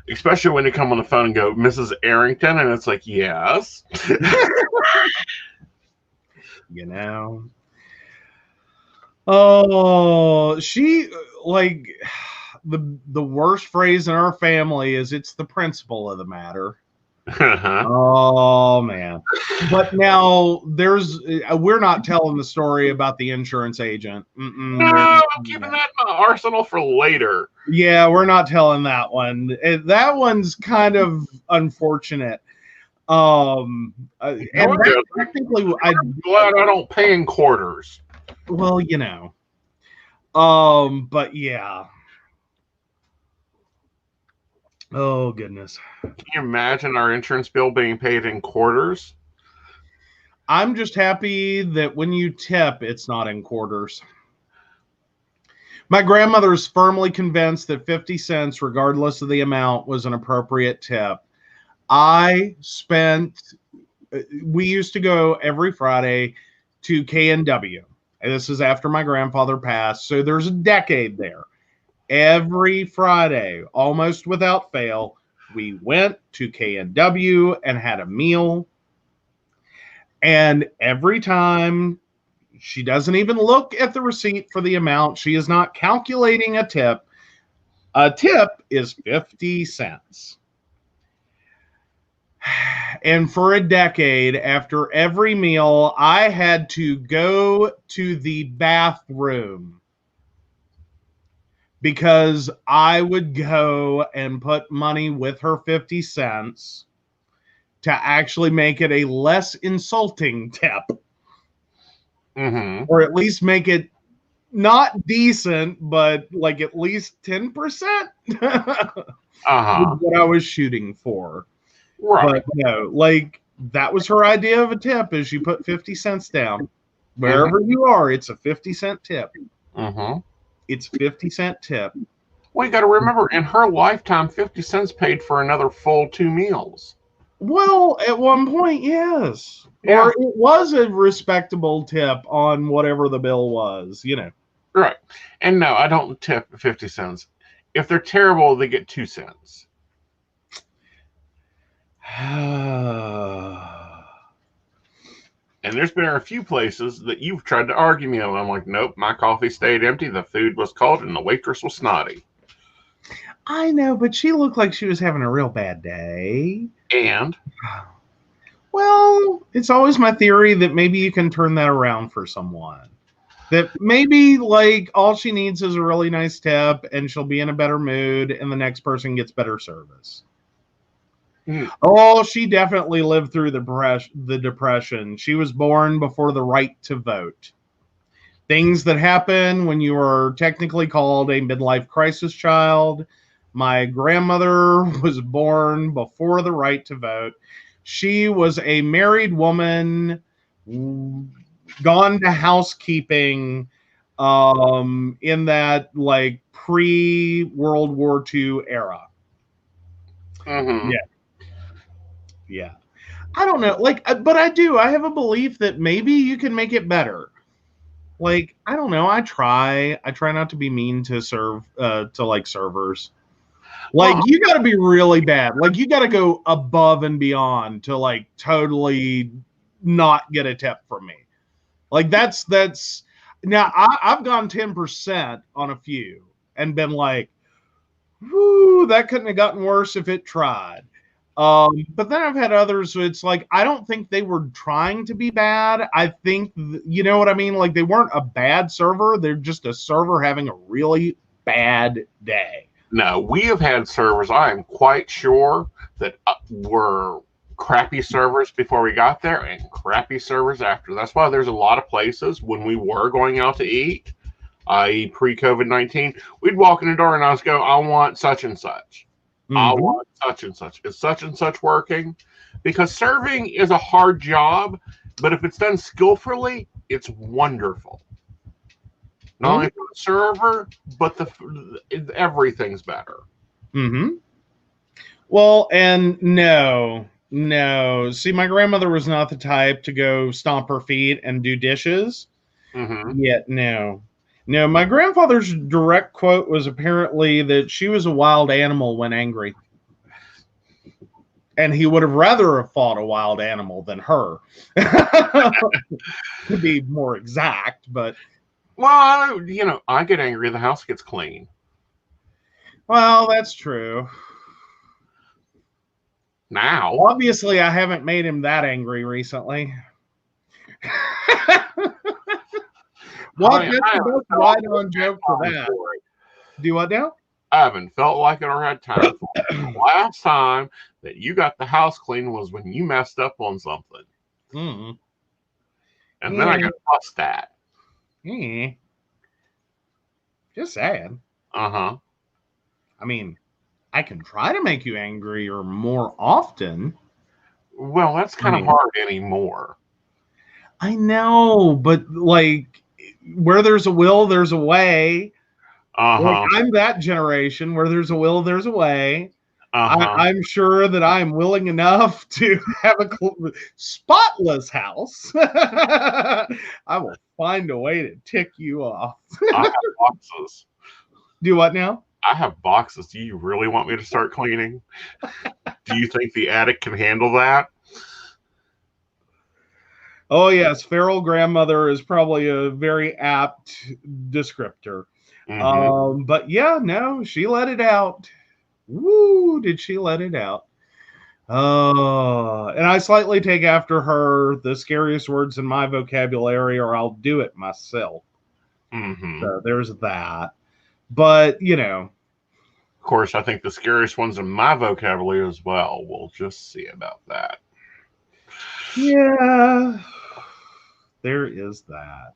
Especially when you come on the phone and go, Mrs. Arrington, and it's yes. Oh, she the worst phrase in our family is, it's the principle of the matter. Oh man. But now we're not telling the story about the insurance agent. No, I'm keeping that in my arsenal for later. Yeah, we're not telling that one. That one's kind of unfortunate. And technically, I'm glad I don't pay in quarters. Well, but yeah. Oh, goodness. Can you imagine our insurance bill being paid in quarters? I'm just happy that when you tip, it's not in quarters. My grandmother is firmly convinced that 50 cents, regardless of the amount, was an appropriate tip. We used to go every Friday to K&W. And this is after my grandfather passed. So there's a decade there. Every Friday, almost without fail, we went to K&W and had a meal. And every time, she doesn't even look at the receipt for the amount. She is not calculating a tip. A tip is 50 cents. And for a decade, after every meal, I had to go to the bathroom because I would go and put money with her 50 cents to actually make it a less insulting tip. Mm-hmm. Or at least make it not decent, but like at least 10% Uh-huh. what I was shooting for. Right. But no, like that was her idea of a tip is you put 50 cents down. Wherever you are, it's a 50-cent tip. Mm-hmm. It's 50-cent tip. Well, you got to remember, in her lifetime, 50 cents paid for another full 2 meals. Well, at one point, yes. Yeah. Or it was a respectable tip on whatever the bill was, you know. Right. And no, I don't tip 50 cents. If they're terrible, they get 2 cents. And there's been a few places that you've tried to argue me on. I'm like, nope, my coffee stayed empty, the food was cold, and the waitress was snotty. I know, but she looked like she was having a real bad day. And? Well, it's always my theory that maybe you can turn that around for someone. That maybe like all she needs is a really nice tip and she'll be in a better mood and the next person gets better service. Oh, she definitely lived through the depression. She was born before the right to vote. Things that happen when you are technically called a midlife crisis child. My grandmother was born before the right to vote. She was a married woman, gone to housekeeping in that like pre-World War II era. Mm-hmm. Yeah. I don't know. Like, but I have a belief that maybe you can make it better. Like, I don't know. I try not to be mean to servers. Like, you got to be really bad. Like, you got to go above and beyond to like totally not get a tip from me. Like, that's now I've gone 10% on a few and been like, whoo, that couldn't have gotten worse if it tried. But then I've had others so it's like I don't think they were trying to be bad. I think you know what I mean? Like they weren't a bad server, they're just a server having a really bad day. No, we have had servers, I am quite sure, that were crappy servers before we got there and crappy servers after. That's why there's a lot of places when we were going out to eat, i.e. pre-COVID-19, we'd walk in the door and I was go, I want such and such. I want such and such. Is such and such working? Because serving is a hard job, but if it's done skillfully, it's wonderful. Not only for the server, but everything's better. Well, and no. See, my grandmother was not the type to go stomp her feet and do dishes. Yet, no. No, my grandfather's direct quote was apparently that she was a wild animal when angry. And he would have rather have fought a wild animal than her. To be more exact, but... Well, I get angry, the house gets clean. Well, that's true. Now. Obviously, I haven't made him that angry recently. Well, that's the best ride-on joke for that. Do what now? I haven't felt like it or had time for it. The last time that you got the house clean was when you messed up on something. And then I got fussed at. Just saying. I mean, I can try to make you angrier more often. Well, that's kind of hard anymore. I know, but like where there's a will, there's a way. Like, I'm that generation where there's a will, there's a way. I'm sure that I'm willing enough to have a spotless house. I will find a way to tick you off. I have boxes. Do what now? I have boxes. Do you really want me to start cleaning? Do you think the attic can handle that? Oh, yes. Feral grandmother is probably a very apt descriptor. But yeah, no, she let it out. Woo, did she let it out? And I slightly take after her. The scariest words in my vocabulary, or I'll do it myself. So there's that. But, you know. Of course, I think the scariest ones in my vocabulary as well. We'll just see about that. Yeah. There is that.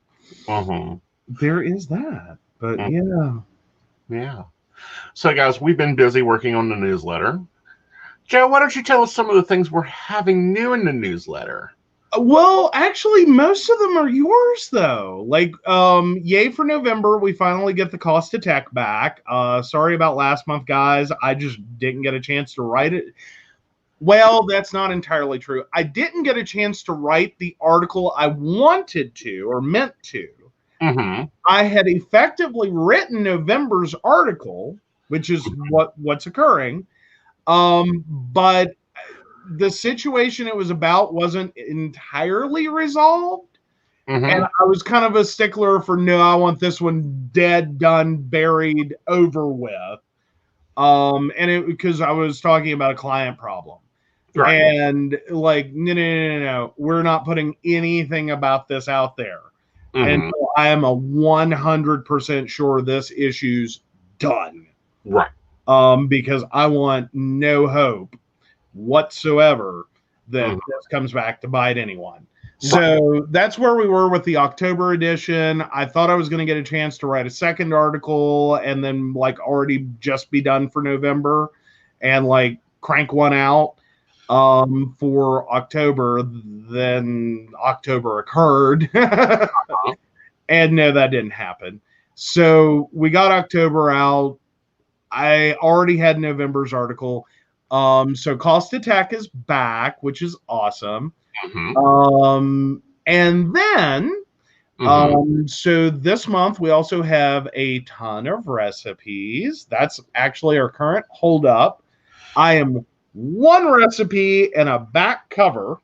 There is that. But yeah. Yeah. So, guys, we've been busy working on the newsletter. Joe, why don't you tell us some of the things we're having new in the newsletter? Well, actually, most of them are yours, though. Like, yay for November. We finally get the cost of tech back. Sorry about last month, guys. I just didn't get a chance to write it. Well, that's not entirely true. I didn't get a chance to write the article I wanted to or meant to. I had effectively written November's article, which is what's occurring. But the situation it was about wasn't entirely resolved. And I was kind of a stickler for, no, I want this one dead, done, buried, over with. And it because I was talking about a client problem. Right. And like, no. We're not putting anything about this out there. And I am 100% sure this issue's done. Right. Because I want no hope whatsoever that this comes back to bite anyone. So that's where we were with the October edition. I thought I was going to get a chance to write a second article and then like already just be done for November and like crank one out for October. Then October occurred. And no, that didn't happen. So we got October out. I already had November's article. So Cost Attack is back, which is awesome. And then, so this month we also have a ton of recipes. That's actually our current holdup. I am one recipe and a back cover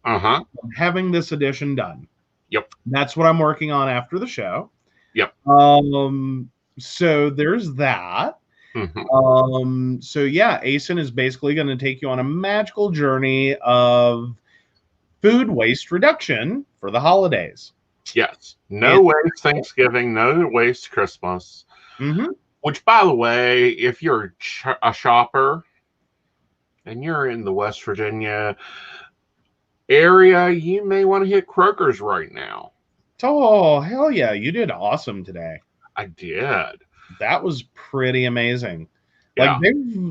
from having this edition done. Yep. That's what I'm working on after the show. Yep. So there's that. So yeah, Aeson is basically going to take you on a magical journey of food waste reduction for the holidays. Yes. No waste Thanksgiving, no waste Christmas. Which, by the way, if you're a shopper and you're in the West Virginia area, you may want to hit Kroger's right now. Oh, hell yeah. You did awesome today. I did. That was pretty amazing. Yeah.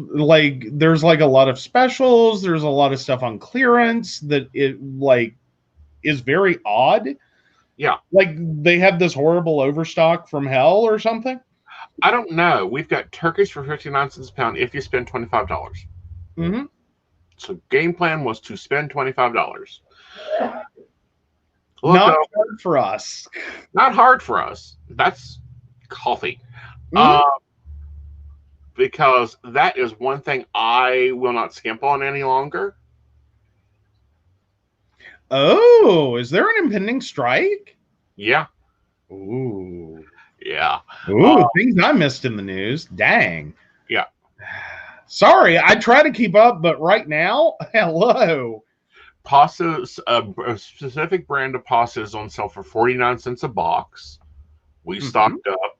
Like there's like a lot of specials. There's a lot of stuff on clearance that it like is very odd. Yeah. Like they have this horrible overstock from hell or something. I don't know. We've got turkeys for 59 cents a pound if you spend $25. So game plan was to spend $25. Not hard for us. Not hard for us. That's coffee. Because that is one thing I will not skimp on any longer. Oh, is there an impending strike? Yeah. Ooh. Yeah. Ooh, things I missed in the news. Dang. Yeah. Sorry, I try to keep up, but right now, hello. Pastas, a specific brand of pasta is on sale for 49 cents a box. We stocked up.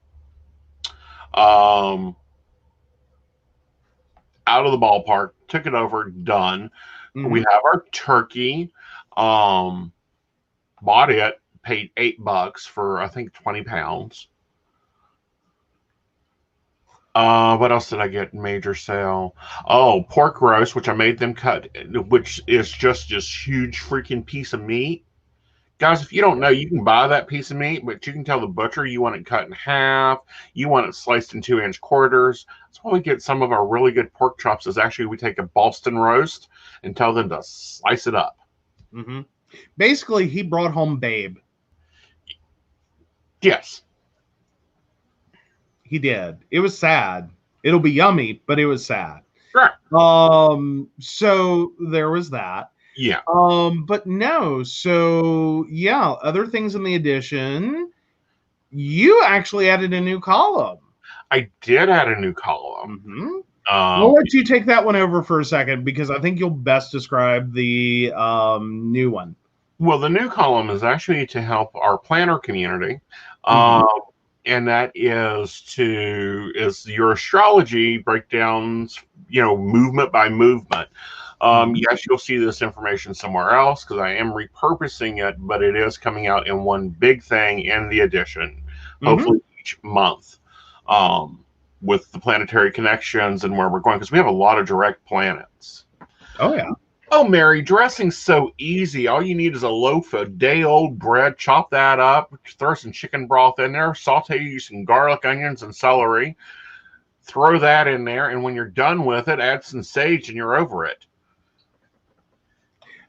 Out of the ballpark, took it over, done. We have our turkey. Bought it, paid $8 for I think 20 pounds. What else did I get? Major sale. Oh, pork roast, which I made them cut, which is just this huge freaking piece of meat. Guys, if you don't know, you can buy that piece of meat, but you can tell the butcher you want it cut in half. You want it sliced in 2-inch quarters. That's why we get some of our really good pork chops. Is actually we take a Boston roast and tell them to slice it up. Mm-hmm. Basically, he brought home Babe. Yes. He did. It was sad. It'll be yummy, but it was sad. Right. So there was that. Yeah. But no, so yeah, other things in the edition. You actually added a new column. I did add a new column. Mm-hmm. I'll let you take that one over for a second because I think you'll best describe the new one. Well, the new column is actually to help our planner community. And that is your astrology breakdowns, movement by movement. Yes, you'll see this information somewhere else because I am repurposing it, but it is coming out in one big thing in the edition, hopefully each month, with the planetary connections and where we're going, because we have a lot of direct planets. Oh, yeah. Oh, Mary, dressing's so easy. All you need is a loaf of day-old bread. Chop that up, throw some chicken broth in there, saute you some garlic, onions, and celery. Throw that in there, and when you're done with it, add some sage, and you're over it.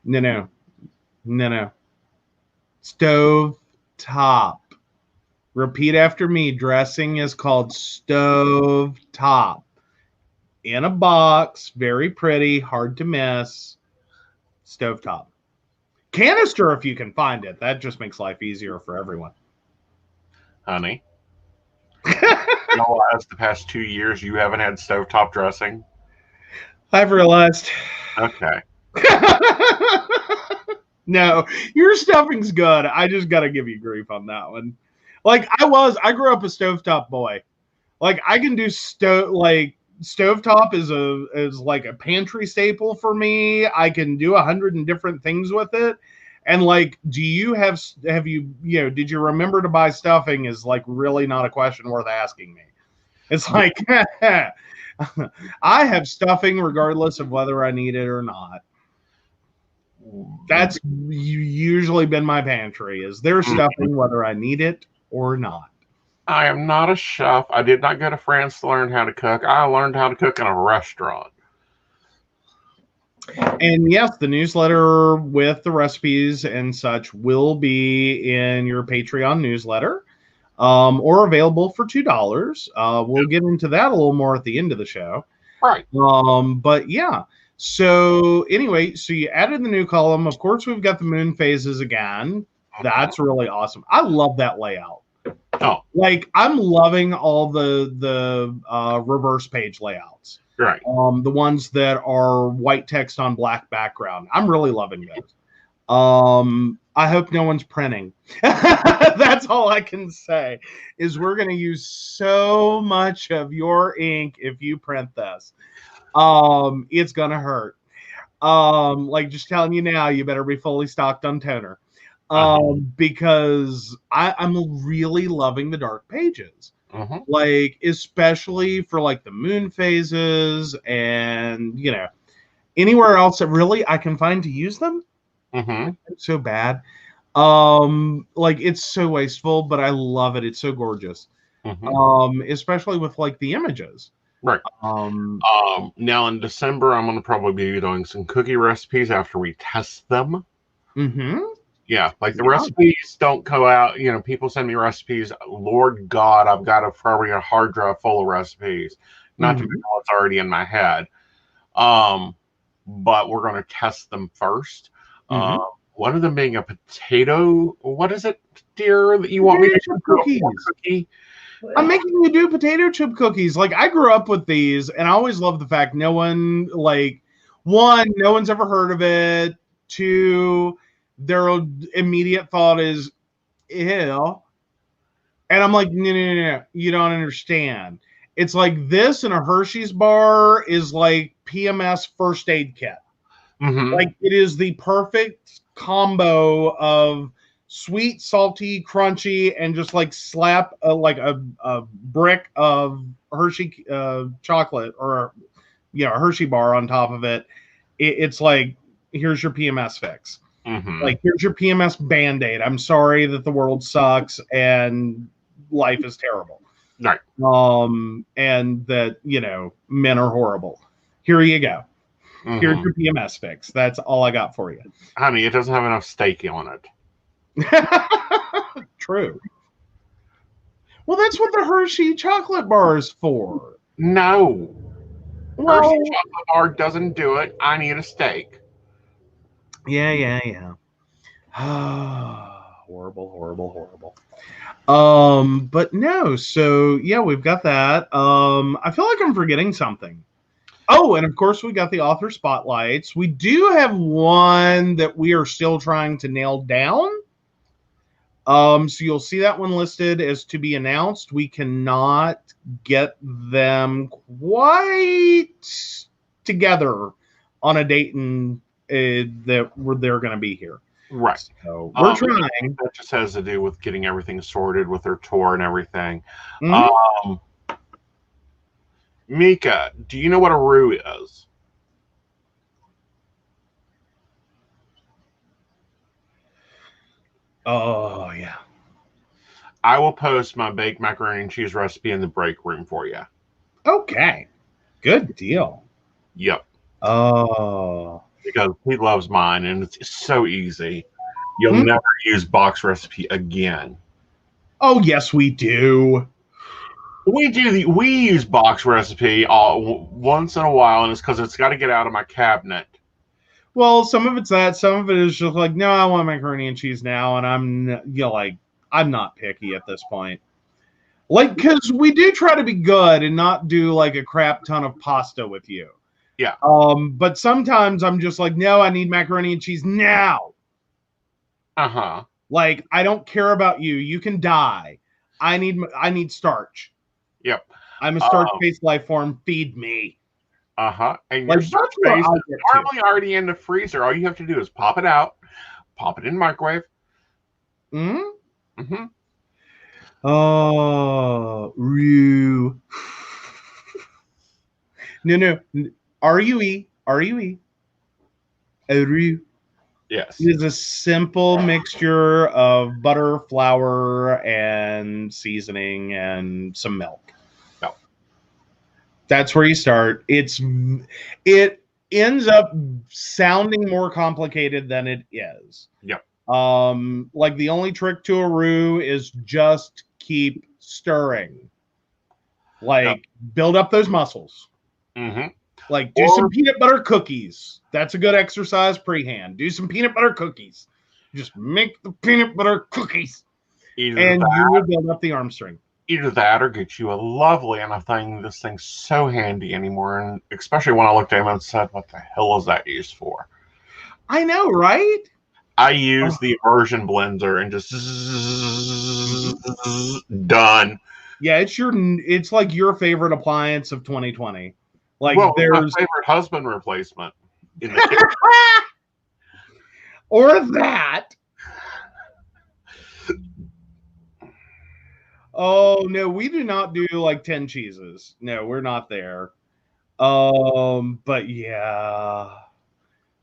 No. Stove top. Repeat after me. Dressing is called stove top. In a box, very pretty, hard to miss. Stovetop. Canister if you can find it. That just makes life easier for everyone. Honey. You realize the past 2 years you haven't had stovetop dressing? I've realized. Okay. No, your stuffing's good. I just got to give you grief on that one. Like I grew up a stovetop boy. Like I can do stovetop is like a pantry staple for me. I can do 100 different things with it. And like, did you remember to buy stuffing is like really not a question worth asking me. It's like, I have stuffing regardless of whether I need it or not. That's usually been my pantry. Is there stuffing whether I need it or not? I am not a chef. I did not go to France to learn how to cook. I learned how to cook in a restaurant. And yes, the newsletter with the recipes and such will be in your Patreon newsletter, or available for $2. We'll get into that a little more at the end of the show. Right. But yeah. So anyway, so you added the new column. Of course, we've got the moon phases again. That's really awesome. I love that layout. Oh, like I'm loving all the reverse page layouts. Right. The ones that are white text on black background. I'm really loving those. I hope no one's printing. That's all I can say is we're going to use so much of your ink if you print this. It's going to hurt. Like just telling you now, you better be fully stocked on toner. Because I'm really loving the dark pages. Like, especially for like the moon phases and, anywhere else that really I can find to use them. It's so bad. Like it's so wasteful, but I love it. It's so gorgeous. Especially with like the images. Right. Now in December, I'm going to probably be doing some cookie recipes after we test them. Yeah, like the recipes don't go out. People send me recipes. Lord God, I've got probably a hard drive full of recipes. Not to mention what's already in my head. But we're going to test them first. One of them being a potato. What is it, dear, that you want me to do? Cookie? I'm making you do potato chip cookies. Like I grew up with these, and I always love the fact no one no one's ever heard of it. 2, their immediate thought is, ew. And I'm like, no, you don't understand. It's like this and a Hershey's bar is like PMS first aid kit. Like it is the perfect combo of sweet, salty, crunchy, and just like slap like a brick of Hershey chocolate or a Hershey bar on top of it. It's like, here's your PMS fix. Like, here's your PMS band-aid. I'm sorry that the world sucks and life is terrible. Right. And that, men are horrible. Here you go. Here's your PMS fix. That's all I got for you. Honey, it doesn't have enough steak on it. True. Well, that's what the Hershey chocolate bar is for. No. Well, Hershey chocolate bar doesn't do it. I need a steak. Yeah. Horrible. But no, so yeah, we've got that. I feel like I'm forgetting something. Oh, and of course we got the author spotlights. We do have one that we are still trying to nail down. So you'll see that one listed as to be announced. We cannot get them quite together on a date and that they're going to be here. Right. So we're trying. That just has to do with getting everything sorted with their tour and everything. Mika, do you know what a roux is? Oh, yeah. I will post my baked macaroni and cheese recipe in the break room for you. Okay. Good deal. Yep. Oh. Because he loves mine, and it's so easy. You'll never use box recipe again. Oh, yes, we do. We use box recipe once in a while, and it's because it's got to get out of my cabinet. Well, some of it's that. Some of it is just like, no, I want macaroni and cheese now, and I'm not picky at this point. Like, because we do try to be good and not do like a crap ton of pasta with you. Yeah. But sometimes I'm just like, no, I need macaroni and cheese now. Like, I don't care about you. You can die. I need starch. Yep. I'm a starch-based life form. Feed me. And your starch base is normally already in the freezer. All you have to do is pop it out, pop it in the microwave. Oh, roux. No. R-U-E. A roux. Yes. It is a simple mixture of butter, flour, and seasoning and some milk. No. That's where you start. It ends up sounding more complicated than it is. Yep. Like the only trick to a roux is just keep stirring. Like build up those muscles. Like do some peanut butter cookies. That's a good exercise pre-hand. Do some peanut butter cookies. Just make the peanut butter cookies. You will build up the arm strength. Either that or get you a lovely, and I think this thing's so handy anymore. And especially when I looked at him and said, what the hell is that used for? I know, right? I use the immersion blender and just done. Yeah, it's like your favorite appliance of 2020. Like there's my favorite husband replacement in the kitchen. Or that. Oh no, we do not do like 10 cheeses. No, we're not there. But yeah.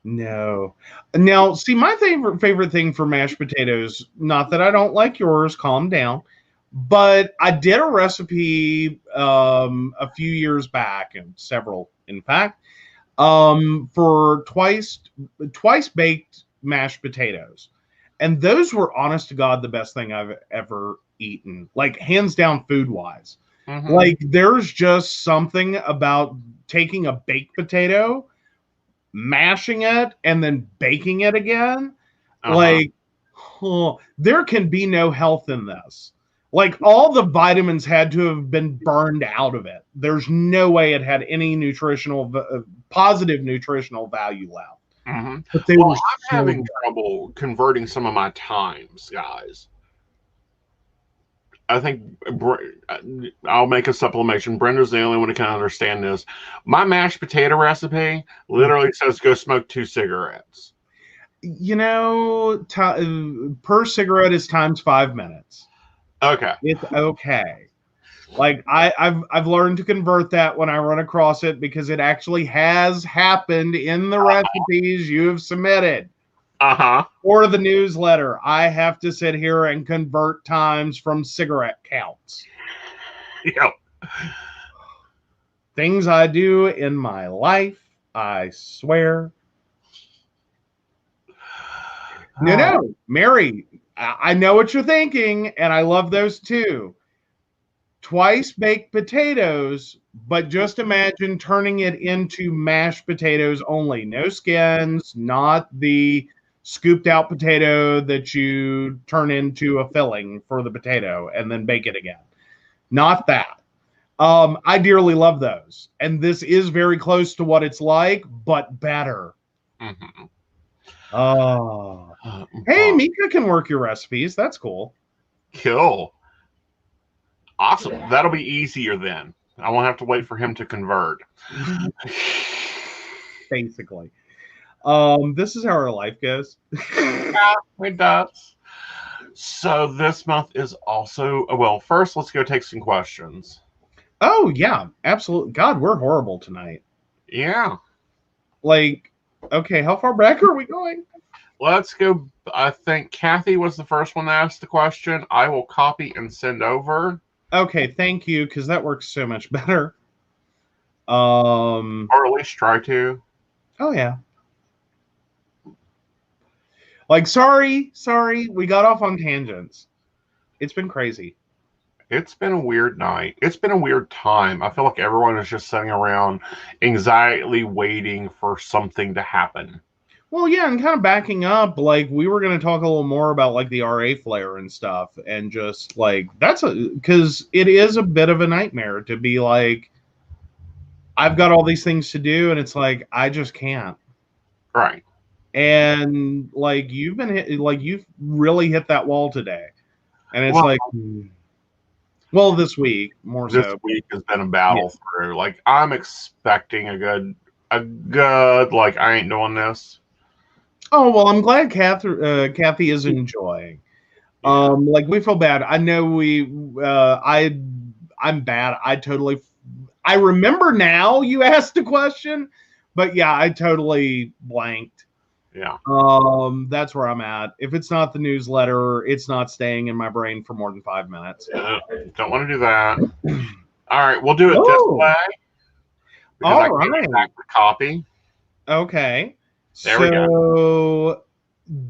No. Now, see, my favorite thing for mashed potatoes, not that I don't like yours, calm down, but I did a recipe a few years back, and several, in fact, for twice baked mashed potatoes. And those were, honest to God, the best thing I've ever eaten. Like, hands down, food-wise. Like, there's just something about taking a baked potato, mashing it, and then baking it again. Like, there can be no health in this. Like, all the vitamins had to have been burned out of it. There's no way it had any positive nutritional value left. But I'm having trouble converting some of my times, guys. I think I'll make a supplementation. Brenda's the only one who can understand this. My mashed potato recipe literally says go smoke 2 cigarettes. You know, per cigarette is times 5 minutes. Okay. It's okay. Like I've learned to convert that when I run across it because it actually has happened in the recipes you have submitted. Uh-huh. For the newsletter, I have to sit here and convert times from cigarette counts. Yep. Things I do in my life, I swear. No, Mary, I know what you're thinking, and I love those too. Twice baked potatoes, but just imagine turning it into mashed potatoes only. No skins, not the scooped out potato that you turn into a filling for the potato and then bake it again. Not that. I dearly love those. And this is very close to what it's like, but better. Mm-hmm. Oh. Hey, Mika can work your recipes. That's cool. Cool. Awesome. That'll be easier then. I won't have to wait for him to convert. Basically. This is how our life goes. Yeah, it does. So this month is also, well, first let's go take some questions. Oh, yeah, absolutely. God, we're horrible tonight. Yeah. Like, okay, how far back are we going? Let's go. I think Kathy was the first one to ask the question. I will copy and send over. Okay, thank you, because that works so much better. Or at least try to. Oh, yeah. Like, sorry, we got off on tangents. It's been crazy. It's been a weird night. It's been a weird time. I feel like everyone is just sitting around anxiously waiting for something to happen. Well, yeah, and kind of backing up, like, we were going to talk a little more about, like, the RA flare and stuff, and just, like, because it is a bit of a nightmare to be like, I've got all these things to do, and it's like, I just can't. Right. And, like, you've really hit that wall today. And it's this week, more so. This week has been a battle through. Like, I'm expecting a good, like, I ain't doing this. Oh, well, I'm glad Kathy is enjoying. Yeah. Like, we feel bad. I know I'm bad. I remember now you asked a question, but yeah, I totally blanked. Yeah. That's where I'm at. If it's not the newsletter, it's not staying in my brain for more than 5 minutes. Yeah, don't want to do that. All right, we'll do it this way. All right. Back the copy. Okay. There we go.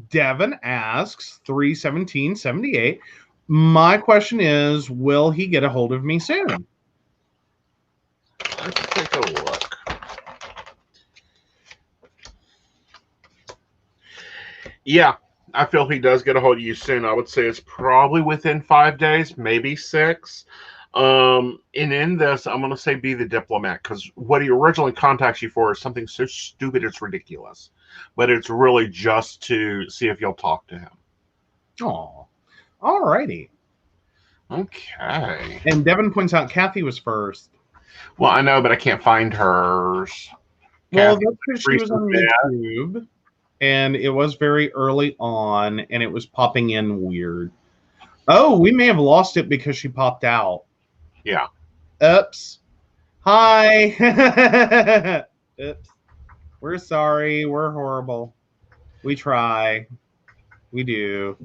Devin asks 31778. My question is, will he get a hold of me soon? Let's take a look. Yeah, I feel he does get a hold of you soon. I would say it's probably within 5 days, maybe 6. And in this, I'm going to say be the diplomat, because what he originally contacts you for is something so stupid it's ridiculous. But it's really just to see if you'll talk to him. Oh, all righty. Okay. And Devin points out Kathy was first. Well, I know, but I can't find hers. Well, that's because she was on YouTube, and it was very early on, and it was popping in weird. Oh, we may have lost it because she popped out. Yeah. Oops. Hi. Oops. We're sorry. We're horrible. We try. We do.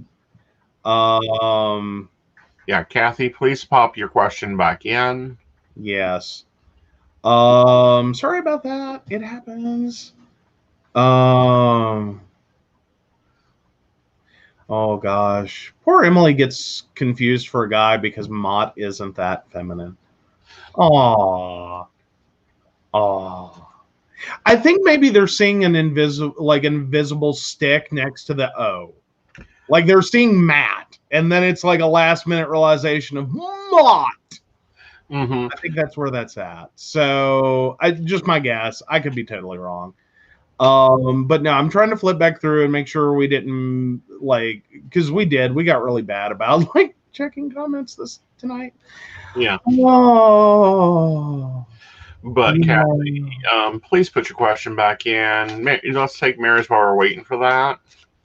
Yeah, Kathy, please pop your question back in. Yes. Sorry about that. It happens. Oh gosh. Poor Emily gets confused for a guy because Mott isn't that feminine. Aww. I think maybe they're seeing an invisible stick next to the O. Like they're seeing Matt, and then it's like a last minute realization of Mott. Mm-hmm. I think that's where that's at. So just my guess. I could be totally wrong. But no, I'm trying to flip back through and make sure we didn't because we got really bad about checking comments tonight. Yeah. Oh. But Kathy, please put your question back in. Let's take Mary's while we're waiting for that.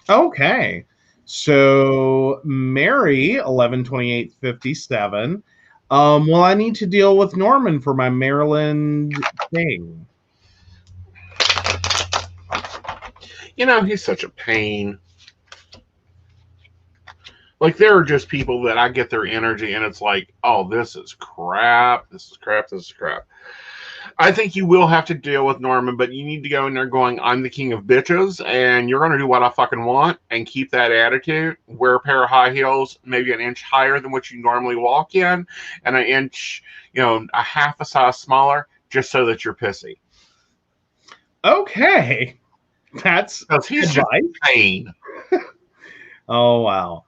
Okay. So Mary, 11/28/57. Well, I need to deal with Norman for my Maryland thing. He's such a pain. Like, there are just people that I get their energy and it's like, oh, this is crap. This is crap. This is crap. I think you will have to deal with Norman, but you need to go in there going, I'm the king of bitches, and you're going to do what I fucking want and keep that attitude. Wear a pair of high heels, maybe an inch higher than what you normally walk in, and an inch, a half a size smaller, just so that you're pissy. Okay. That's he's just pain. Oh, wow.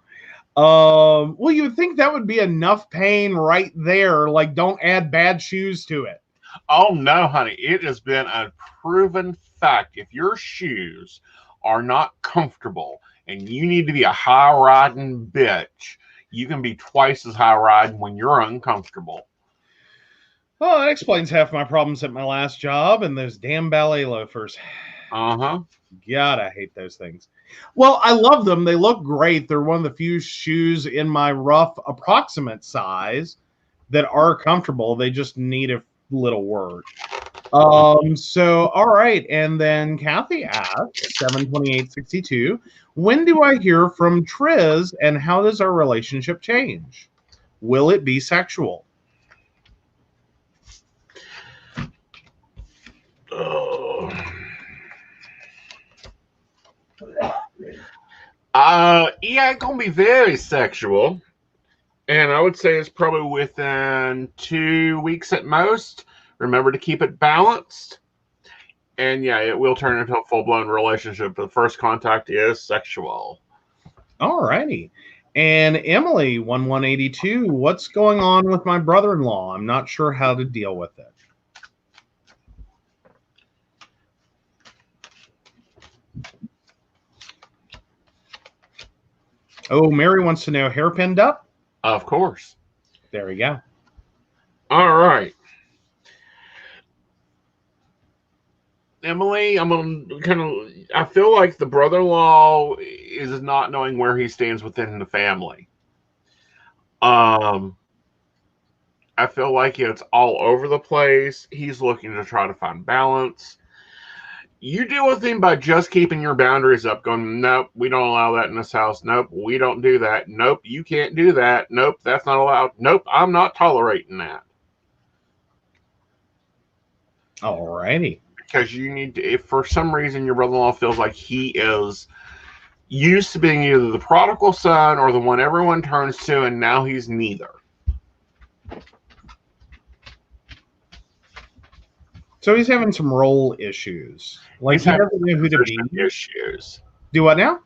Well, you would think that would be enough pain right there. Like, don't add bad shoes to it. Oh, no, honey. It has been a proven fact. If your shoes are not comfortable and you need to be a high-riding bitch, you can be twice as high-riding when you're uncomfortable. Well, that explains half my problems at my last job and those damn ballet loafers. Uh-huh. God, I hate those things. Well, I love them. They look great. They're one of the few shoes in my rough approximate size that are comfortable. They just need a little work. So, all right. And then Kathy asks, 7/28/62, when do I hear from Triz and how does our relationship change? Will it be sexual? Yeah, it's gonna be very sexual, and I would say it's probably within 2 weeks at most. Remember to keep it balanced, and yeah, it will turn into a full-blown relationship. But the first contact is sexual. All righty. And Emily, 1182, what's going on with my brother-in-law? I'm not sure how to deal with it. Oh, Mary wants to know, hair pinned up? Of course. There we go. All right. Emily, I feel like the brother-in-law is not knowing where he stands within the family. I feel like it's all over the place. He's looking to try to find balance. You deal with him by just keeping your boundaries up, going, nope, we don't allow that in this house. Nope, we don't do that. Nope, you can't do that. Nope, that's not allowed. Nope, I'm not tolerating that. All righty. Because you need to, if for some reason your brother-in-law feels like he is used to being either the prodigal son or the one everyone turns to, and now he's neither. So he's having some role issues. Like, he doesn't know who to be. Issues. Do what now?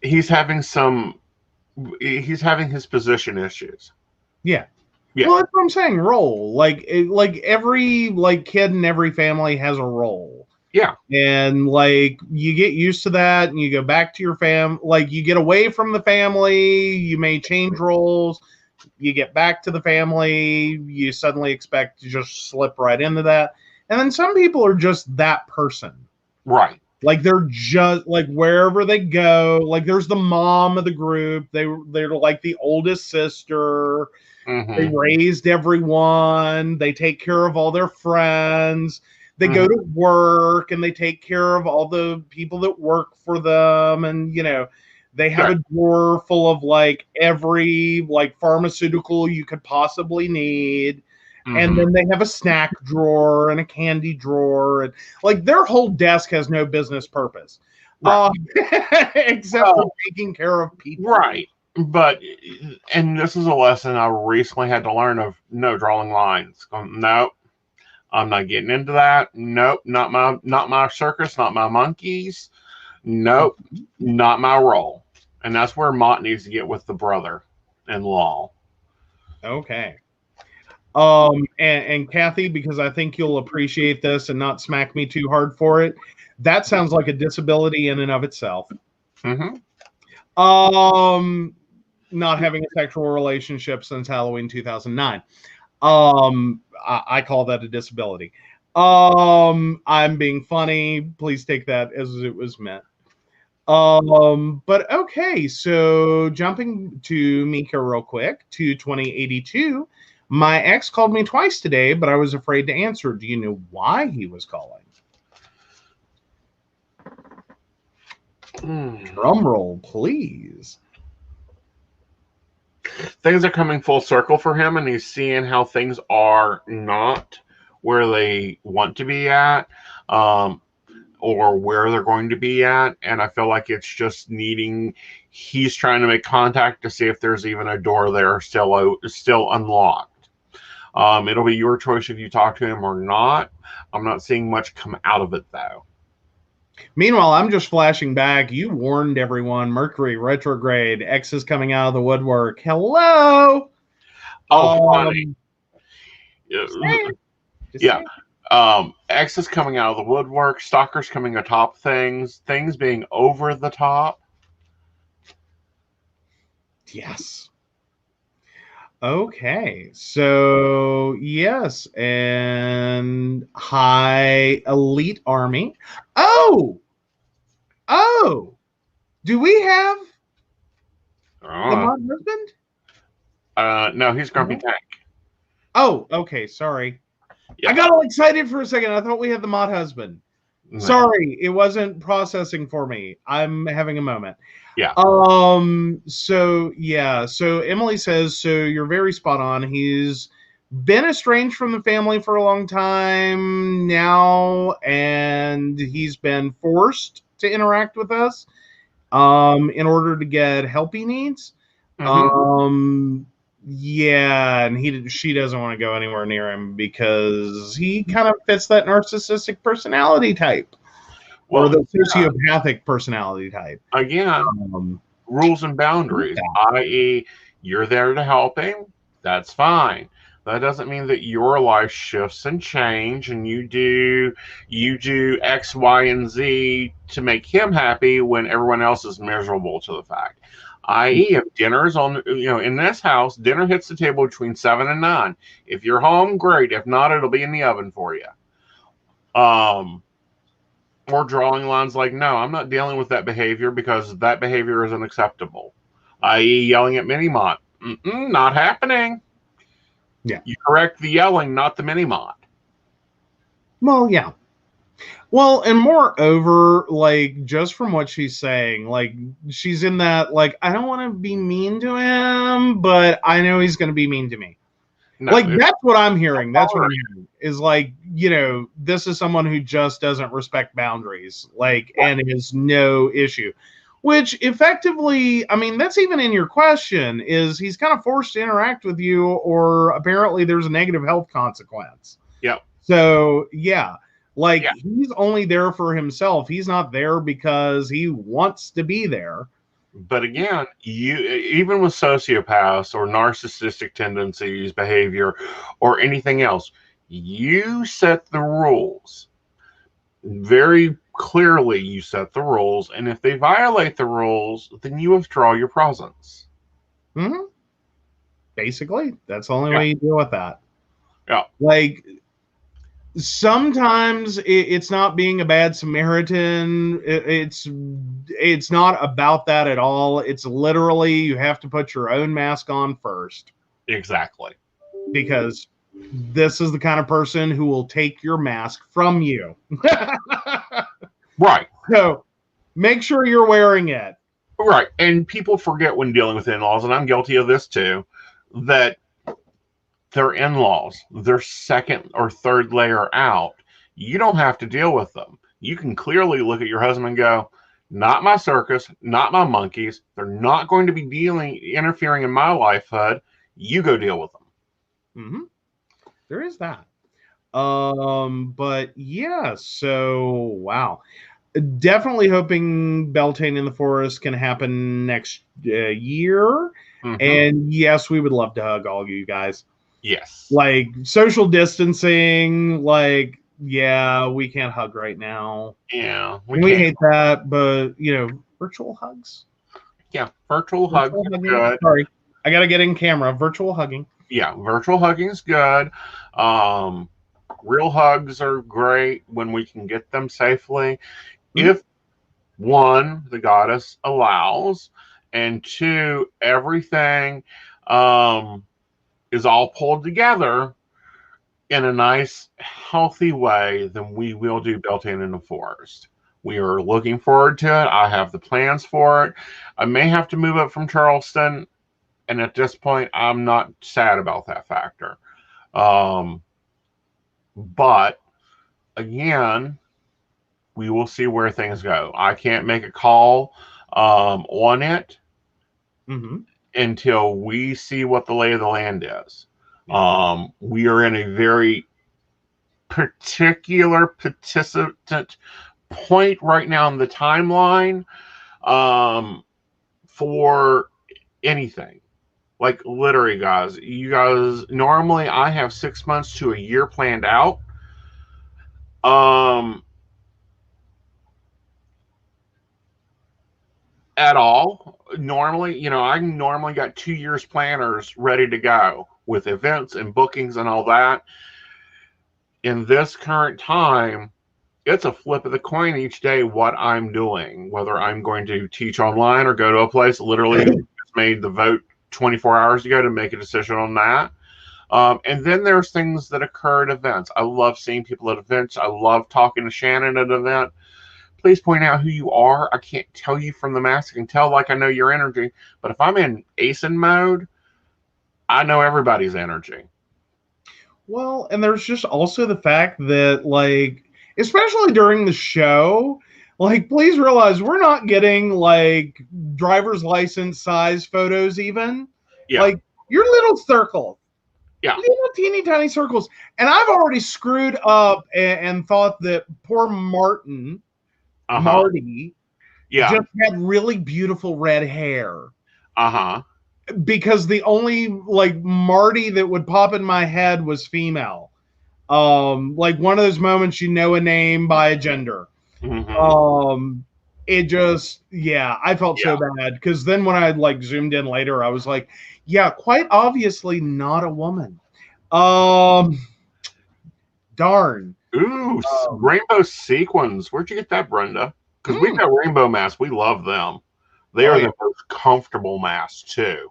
He's having his position issues. Yeah. Yeah. Well, that's what I'm saying. Role. Like every kid in every family has a role. Yeah. And you get used to that and you go back to your you get away from the family, you may change roles, you get back to the family, you suddenly expect to just slip right into that. And then some people are just that person. Right. Like, they're just wherever they go, there's the mom of the group. They're like the oldest sister. Mm-hmm. They raised everyone. They take care of all their friends. They go to work and they take care of all the people that work for them. And, they have a drawer full of every pharmaceutical you could possibly need. Mm-hmm. And then they have a snack drawer and a candy drawer. And their whole desk has no business purpose. Right. Except for taking care of people. Right. But, and this is a lesson I recently had to learn of no drawing lines. Nope, I'm not getting into that. Nope, not my circus, not my monkeys. Nope, not my role. And that's where Mott needs to get with the brother-in-law. Okay. And Kathy, because I think you'll appreciate this and not smack me too hard for it, that sounds like a disability in and of itself. Mm-hmm. Not having a sexual relationship since Halloween 2009. I call that a disability. I'm being funny. Please take that as it was meant. But okay, so jumping to Mika real quick to 2082. My ex called me twice today, but I was afraid to answer. Do you know why he was calling? Drum roll, please. Things are coming full circle for him, and he's seeing how things are not where they want to be at, or where they're going to be at. And I feel like it's just he's trying to make contact to see if there's even a door there still unlocked. It'll be your choice if you talk to him or not. I'm not seeing much come out of it, though. Meanwhile, I'm just flashing back. You warned everyone. Mercury retrograde. X is coming out of the woodwork. Hello. Oh, funny. Yeah. X is coming out of the woodwork. Stalker's coming atop things. Things being over the top. Yes. Okay. So, yes. And high elite army. Oh. Do we have the mod husband? No, he's Grumpy Tank. Oh, okay. Sorry. Yeah. I got all excited for a second. I thought we had the mod husband. No. Sorry, it wasn't processing for me. I'm having a moment. Yeah. So Emily says, so you're very spot on. He's been estranged from the family for a long time now, and he's been forced to interact with us in order to get help he needs. Mm-hmm. Yeah, and she doesn't want to go anywhere near him because he kind of fits that narcissistic personality type. Or the sociopathic personality type. Again, rules and boundaries, i.e., you're there to help him. That's fine. That doesn't mean that your life shifts and change, and you do X, Y, and Z to make him happy when everyone else is miserable to the fact. I.e., if dinner's on, in this house, dinner hits the table between 7 and 9. If you're home, great. If not, it'll be in the oven for you. Or drawing lines like, no, I'm not dealing with that behavior because that behavior isn't acceptable. I.e., yelling at Minimont. Not happening. Yeah. You correct the yelling, not the Minimont. Well, yeah. Well, and moreover, like, just from what she's saying, like, she's in that, like, I don't want to be mean to him, but I know he's going to be mean to me. No, like, that's what I'm hearing. That's what I'm hearing. Is like, this is someone who just doesn't respect boundaries, like, and is no issue. Which effectively, I mean, that's even in your question, is he's kind of forced to interact with you, or apparently there's a negative health consequence. Yeah. So, yeah. Like, he's only there for himself. He's not there because he wants to be there. But again, even with sociopaths or narcissistic tendencies, behavior, or anything else, you set the rules. Very clearly, you set the rules, and if they violate the rules, then you withdraw your presence. Mm-hmm. Basically, that's the only way you deal with that. Yeah. Like, sometimes it's not being a bad Samaritan. It's not about that at all. It's literally you have to put your own mask on first. Exactly. Because this is the kind of person who will take your mask from you. Right. So make sure you're wearing it. Right. And people forget when dealing with in-laws, and I'm guilty of this too, that they're in-laws. They're second or third layer out. You don't have to deal with them. You can clearly look at your husband and go, not my circus, not my monkeys. They're not going to be interfering in my life, HUD. You go deal with them. Mm-hmm. There is that. But yeah, so wow. Definitely hoping Beltane in the Forest can happen next year. Mm-hmm. And yes, we would love to hug all you guys. Yes. Like social distancing, like, yeah, we can't hug right now. Yeah. We hate that, but virtual hugs. Yeah, virtual hugs. Good. Sorry. I gotta get in camera. Virtual hugging. Yeah, virtual hugging is good. Um, Real hugs are great when we can get them safely. Mhm. If one, the goddess allows, and two, everything um, is all pulled together in a nice, healthy way, then we will do Beltane in the Forest. We are looking forward to it. I have the plans for it. I may have to move up from Charleston, and at this point, I'm not sad about that factor. Um, but again, we will see where things go. I can't make a call on it Mhm. until we see what the lay of the land is. Yeah. We are in a very particular participant point right now in the timeline um, for anything. Like literally, guys, you guys normally I have 6 months to a year planned out. Um, at all. Normally, I normally got 2 years planners ready to go with events and bookings and all that. In this current time, it's a flip of the coin each day what I'm doing, whether I'm going to teach online or go to a place. Literally, just made the vote 24 hours ago to make a decision on that. And then there's things that occur at events. I love seeing people at events. I love talking to Shannon at an event. Please point out who you are. I can't tell you from the mask. I can tell like I know your energy. But if I'm in Aeson mode, I know everybody's energy. Well, and there's just also the fact that, like, especially during the show, like, please realize we're not getting like driver's license size photos, even. Yeah. Like, your little circles, Yeah. little teeny tiny circles. And I've already screwed up and thought that poor Uh-huh. Marty, Yeah. just had really beautiful red hair. Uh-huh. Because the only like Marty that would pop in my head was female. Like one of those moments you know a name by a gender. Mm-hmm. Um, it just yeah, I felt Yeah. so bad because then when I like zoomed in later, I was like, yeah, quite obviously not a woman. Um, darn. Ooh, Um, rainbow sequins. Where'd you get that, Brenda? Because we've mm, got rainbow masks. We love them. They oh are yeah, the most comfortable masks, too.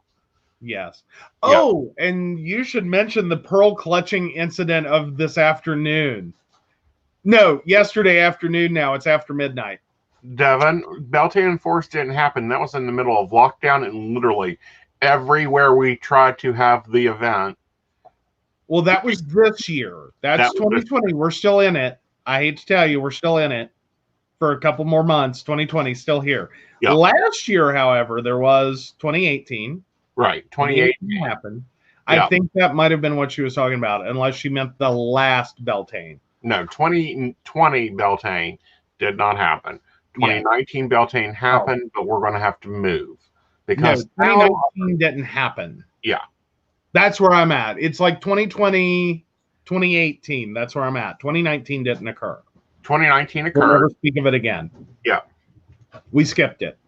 yes. Yeah. Oh, and you should mention the pearl clutching incident of this afternoon. No, yesterday afternoon. Now it's after midnight. Devin, Beltane Force didn't happen. That was in the middle of lockdown, and literally everywhere we tried to have the event. Well, that was this year. That That's was the 2020. We're still in it. I hate to tell you, we're still in it for a couple more months. 2020 still here. yeah, Last year, however, there was 2018. right. 28. 2018 happened. I Yeah, think that might have been what she was talking about, unless she meant the last Beltane. no, 2020 Beltane did not happen. Yeah. 2019 Beltane Oh, happened, but we're going to have to move no, because now, 2019 didn't happen. yeah, That's where I'm at. It's like 2020, 2018. That's where I'm at. 2019 didn't occur. 2019 We'll occurred. never speak of it again. Yeah, We skipped it.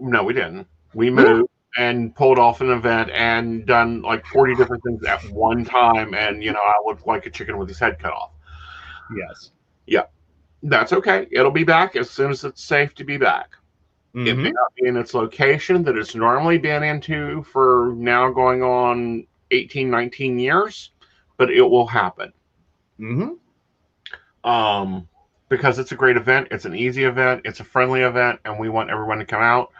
no, we didn't. We moved and pulled off an event and done like 40 different things at one time, and I looked like a chicken with his head cut off. Yes. Yeah, that's okay. It'll be back as soon as it's safe to be back. It may Mm-hmm. not be in its location that it's normally been into for now going on 18, 19 years, but it will happen. Mm-hmm. Um, because it's a great event. It's an easy event. It's a friendly event, and we want everyone to come out.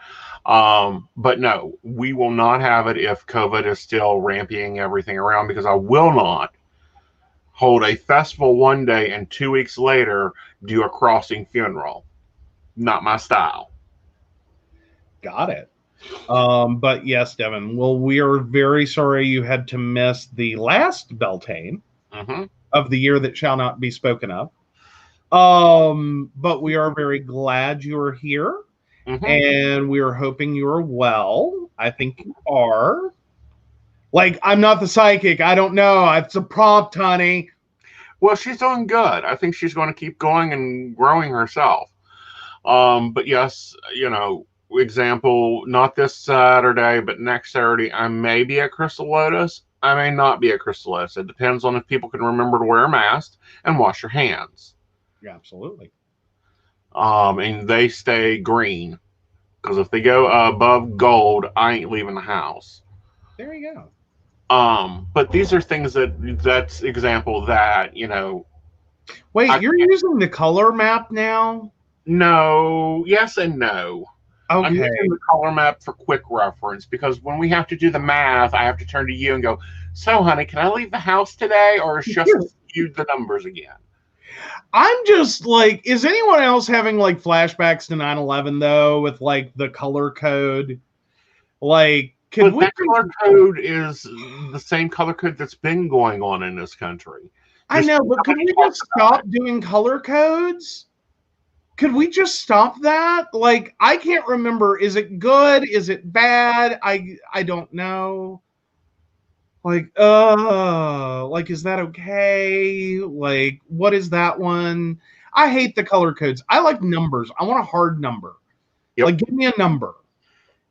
But no, we will not have it if COVID is still ramping everything around because I will not hold a festival one day and 2 weeks later do a crossing funeral. Not my style. Got it. But yes, Devin. Well, we are very sorry you had to miss the last Beltane Mm-hmm. of the year that shall not be spoken of. But we are very glad you are here, Mm-hmm. and we are hoping you are well. I think you are. Like, I'm not the psychic. I don't know. It's a prompt, honey. Well, she's doing good. I think she's going to keep going and growing herself. But yes, example, not this Saturday, but next Saturday, I may be at Crystal Lotus. I may not be a crystalist. It depends on if people can remember to wear a mask and wash your hands. Yeah, absolutely. And they stay green. Because if they go above gold, I ain't leaving the house. There you go. But these are things that's example that, Wait, you're using the color map now? No, yes and no. I'm Okay. using the color map for quick reference because when we have to do the math, I have to turn to you and go, so honey, can I leave the house today or is just you the numbers again? I'm just like, is anyone else having like flashbacks to 9/11 though with like the color code? Like, but that color code is the same color code that's been going on in this country. I know, but could we just stop doing color codes? Could we just stop that? Like, I can't remember. Is it good? Is it bad? I don't know. Like, is that okay? Like, what is that one? I hate the color codes. I like numbers. I want a hard number. Yep. Like, give me a number.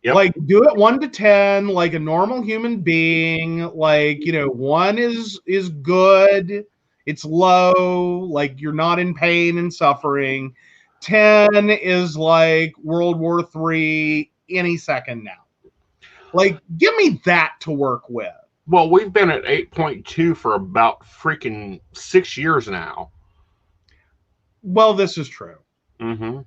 Yep. Like, do it 1 to 10, like a normal human being. Like, 1 is good. It's low. Like, you're not in pain and suffering. 10 is like World War III any second now. Like, give me that to work with. Well, we've been at 8.2 for about freaking 6 years now. Well, this is true. Mm-hmm.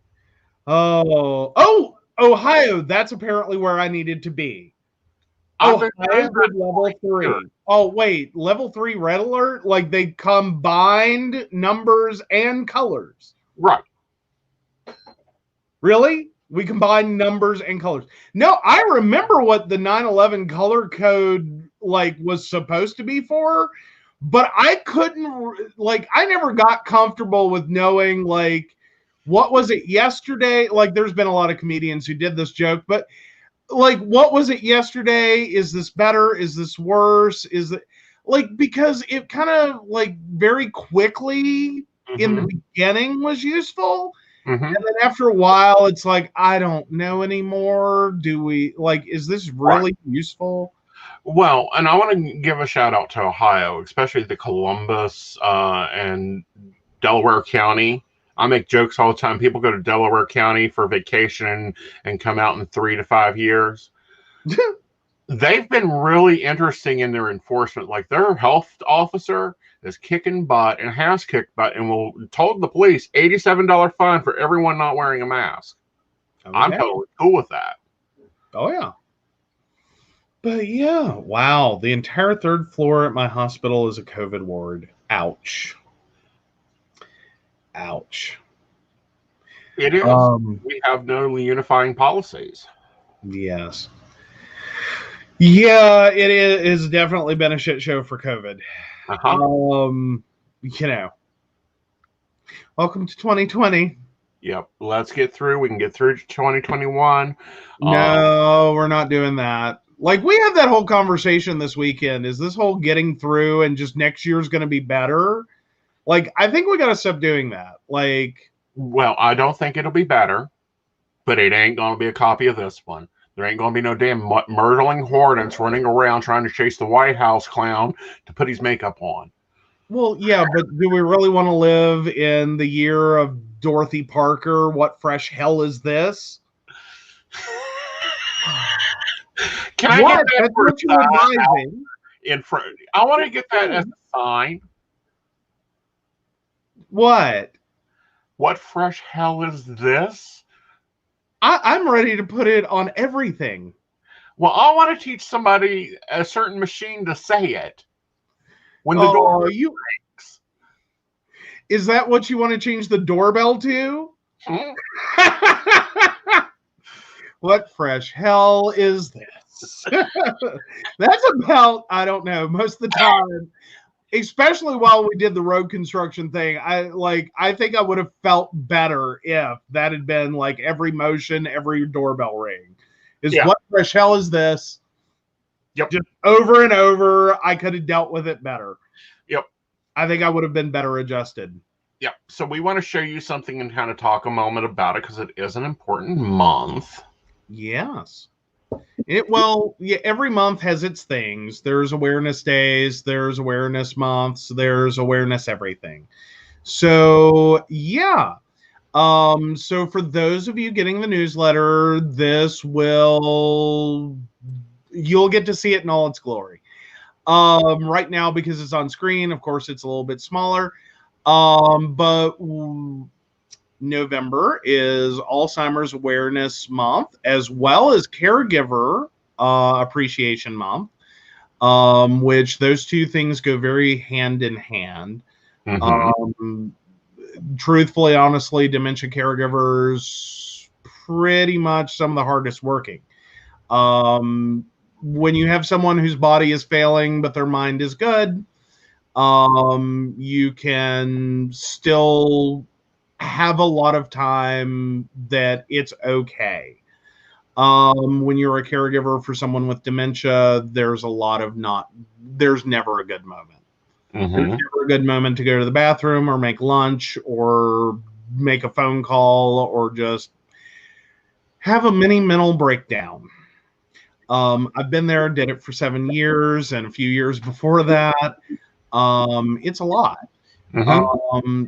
Oh, Ohio. That's apparently where I needed to be. Ohio did level 3. Oh, wait. Level 3 red alert? Like, they combined numbers and colors. Right. Really? We combined numbers and colors. No, I remember what the 9/11 color code like was supposed to be for, but I couldn't I never got comfortable with knowing like what was it yesterday? Like there's been a lot of comedians who did this joke, but like what was it yesterday? Is this better? Is this worse? Is it like because it kind of like very quickly in the beginning was useful. And then after a while, it's like, I don't know anymore. Do we is this really useful? Well, and I want to give a shout out to Ohio, especially the Columbus and Delaware County. I make jokes all the time. People go to Delaware County for vacation and come out in 3 to 5 years. They've been really interesting in their enforcement. Like their health officer is kicking butt and has kicked butt and told the police $87 fine for everyone not wearing a mask. Okay. I'm totally cool with that. Oh, yeah. But yeah, wow. The entire 3rd floor at my hospital is a COVID ward. Ouch. Ouch. It is. We have no unifying policies. Yes. Yeah, it is definitely been a shit show for COVID. Welcome to 2020. Yep. Let's get through. We can get through 2021. No, we're not doing that. Like we had that whole conversation this weekend. Is this whole getting through and just next year's going to be better? Like, I think we got to stop doing that. Like, well, I don't think it'll be better, but it ain't going to be a copy of this one. There ain't going to be no damn murdering hornets running around trying to chase the White House clown to put his makeup on. Well, yeah, but do we really want to live in the year of Dorothy Parker? What fresh hell is this? Can I get that for what you're advising? In front? I want to get that as a sign. What? What fresh hell is this? I'm ready to put it on everything. Well, I want to teach somebody a certain machine to say it. When the door rings. Is that what you want to change the doorbell to? What fresh hell is this? That's about, I don't know, most of the time, especially while we did the road construction thing, I think I would have felt better if that had been like every motion, every doorbell ring. What fresh hell is this? Yep. Just over and over, I could have dealt with it better. Yep. I think I would have been better adjusted. Yep. So we want to show you something and kind of talk a moment about it because it is an important month. Yes. Well, yeah, every month has its things. There's awareness days, there's awareness months, there's awareness everything. So, yeah. So for those of you getting the newsletter, you'll get to see it in all its glory. Right now, because it's on screen, of course, it's a little bit smaller. But November is Alzheimer's Awareness Month, as well as Caregiver Appreciation Month, which those two things go very hand in hand. Truthfully, honestly, dementia caregivers pretty much some of the hardest working. When you have someone whose body is failing but their mind is good, you can still have a lot of time that it's okay. When you're a caregiver for someone with dementia, there's never a good moment. There's never a good moment to go to the bathroom or make lunch or make a phone call or just have a mini mental breakdown. I've been there, did it for 7 years and a few years before that. It's a lot.